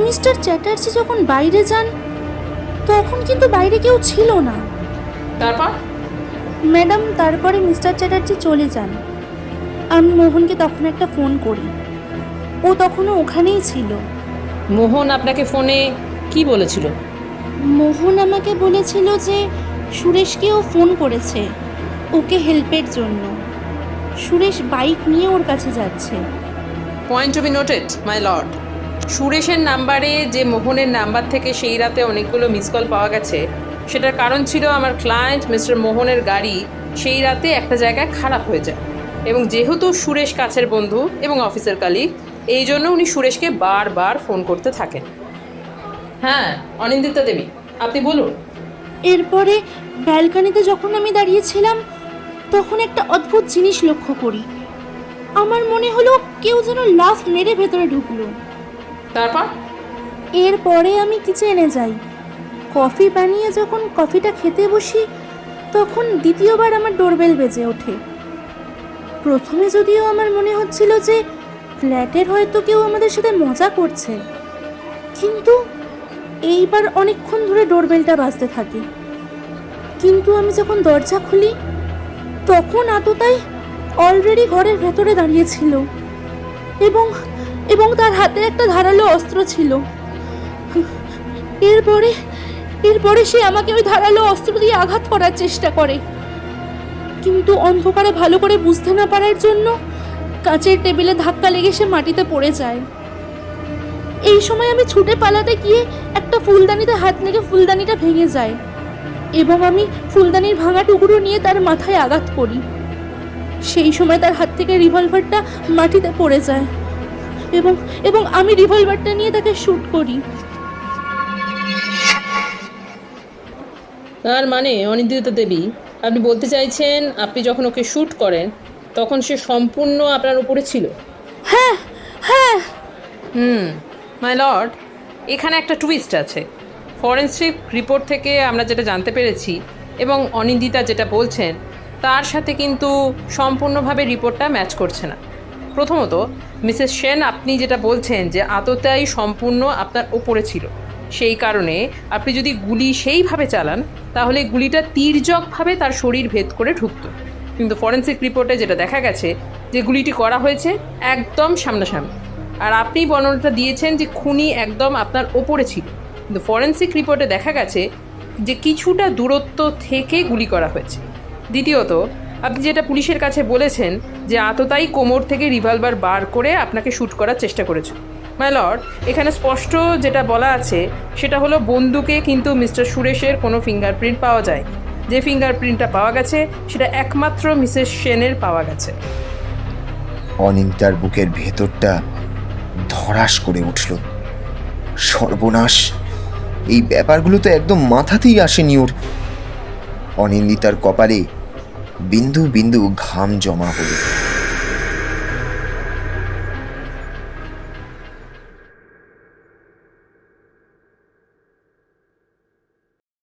মিস্টার চ্যাটার্জি যখন বাইরে যান তখন কিন্তু বাইরে কেউ ছিল না। তারপর? ম্যাডাম, তারপরে মিস্টার চ্যাটার্জি চলে যান। আমি মোহনকে তখন একটা ফোন করি, ও তখনও ওখানেই ছিল। মোহন আপনাকে ফোনে কি বলেছিল? মোহন আমাকে বলেছিল যে সুরেশকেও ফোন করেছে ওকে হেল্পের জন্য। সুরেশ বাইক নিয়ে ওর কাছে যাচ্ছে। Point to be noted my lord, সুরেশের নাম্বারে যে মোহনের নাম্বার থেকে সেই রাতে অনেকগুলো মিস কল পাওয়া গেছে, সেটার কারণ ছিল আমার ক্লায়েন্ট মিস্টার মোহনের গাড়ি সেই রাতে একটা জায়গায় খারাপ হয়ে যায়, এবং যেহেতু সুরেশ কাছের বন্ধু এবং অফিসের কালিগ, এই জন্য উনি সুরেশকে বারবার ফোন করতে থাকেন। হ্যাঁ অনিন্দিতা দেবী, আপনি বলুন। এরপরে ব্যালকনিতে যখন আমি দাঁড়িয়েছিলাম তখন একটা অদ্ভুত জিনিস লক্ষ্য করি। আমার মনে হলো কেউ যেন লাফ মেরে ভেতরে ঢুকলো। তারপর? এরপরে আমি কিচেনে যাই। কফি বানিয়ে যখন কফিটা খেতে বসি তখন দ্বিতীয়বার আমার ডোরবেল বেজে ওঠে। প্রথমে যদিও আমার মনে হচ্ছিল যে ফ্ল্যাটের হয়তো কেউ আমাদের সাথে মজা করছে, কিন্তু এইবার অনেকক্ষণ ধরে ডোরবেলটা বাজতে থাকে। কিন্তু আমি যখন দরজা খুলি তখন আততায়ী অলরেডি ঘরের ভেতরে দাঁড়িয়েছিল এবং তার হাতে একটা ধারালো অস্ত্র ছিল। এরপরে সে আমাকে ওই ধারালো অস্ত্র দিয়ে আঘাত করার চেষ্টা করে, কিন্তু অন্ধকারে ভালো করে বুঝতে না পারার জন্য কাঁচের টেবিলে ধাক্কা লেগে সে মাটিতে পড়ে যায়। এই সময় আমি ছুটে পালাতে গিয়ে একটা ফুলদানিতে হাত লেগে ফুলদানিটা ভেঙে যায় এবং আমি ফুলদানির ভাঙা টুকরো নিয়ে তার মাথায় আঘাত করি। সেই সময় তার হাত থেকে রিভলভারটা মাটিতে পড়ে যায় এবং আমি রিভলভারটা নিয়ে তাকে শ্যুট করি। তার মানে অনিন্দিতা দেবী, আপনি বলতে চাইছেন আপনি যখন ওকে শ্যুট করেন তখন সে সম্পূর্ণ আপনার উপরে ছিল? হ্যাঁ হ্যাঁ মাই লর্ড, এখানে একটা টুইস্ট আছে। ফরেন্সিক রিপোর্ট থেকে আমরা যেটা জানতে পেরেছি এবং অনিন্দিতা যেটা বলছেন তার সাথে কিন্তু সম্পূর্ণভাবে রিপোর্টটা ম্যাচ করছে না। প্রথমত, মিসেস সেন আপনি যেটা বলছেন যে আততায়ী সম্পূর্ণ আপনার ওপরে ছিল, সেই কারণে আপনি যদি গুলি সেইভাবে চালান তাহলে গুলিটা তির্যকভাবে তার শরীর ভেদ করে ঢুকতো। কিন্তু ফরেন্সিক রিপোর্টে যেটা দেখা গেছে যে গুলিটি করা হয়েছে একদম সামনাসামনি, আর আপনি বর্ণনাটা দিয়েছেন যে খুনি একদম আপনার ওপরে ছিল, কিন্তু ফরেন্সিক রিপোর্টে দেখা গেছে যে কিছুটা দূরত্ব থেকে গুলি করা হয়েছে। দ্বিতীয়ত, আপনি যেটা পুলিশের কাছে বলেছেন যে আততায়ী কোমর থেকে রিভলভার বার করে আপনাকে শ্যুট করার চেষ্টা করেছে। মাই লর্ড, এখানে স্পষ্ট যেটা বলা আছে সেটা হলো বন্দুকে কিন্তু মিস্টার সুরেশের কোনো ফিঙ্গারপ্রিন্ট পাওয়া যায়। যে ফিঙ্গারপ্রিন্টটা পাওয়া গেছে সেটা একমাত্র মিসেস সেনের পাওয়া গেছে। অনিন্দিতার বুকের ভেতরটা ধড়াস করে উঠল। সর্বনাশ, এই ব্যাপারগুলো তো একদম মাথাতেই আসেনি ওর। অনিন্দিতার কপালে বিন্দু বিন্দু ঘাম জমা হলো।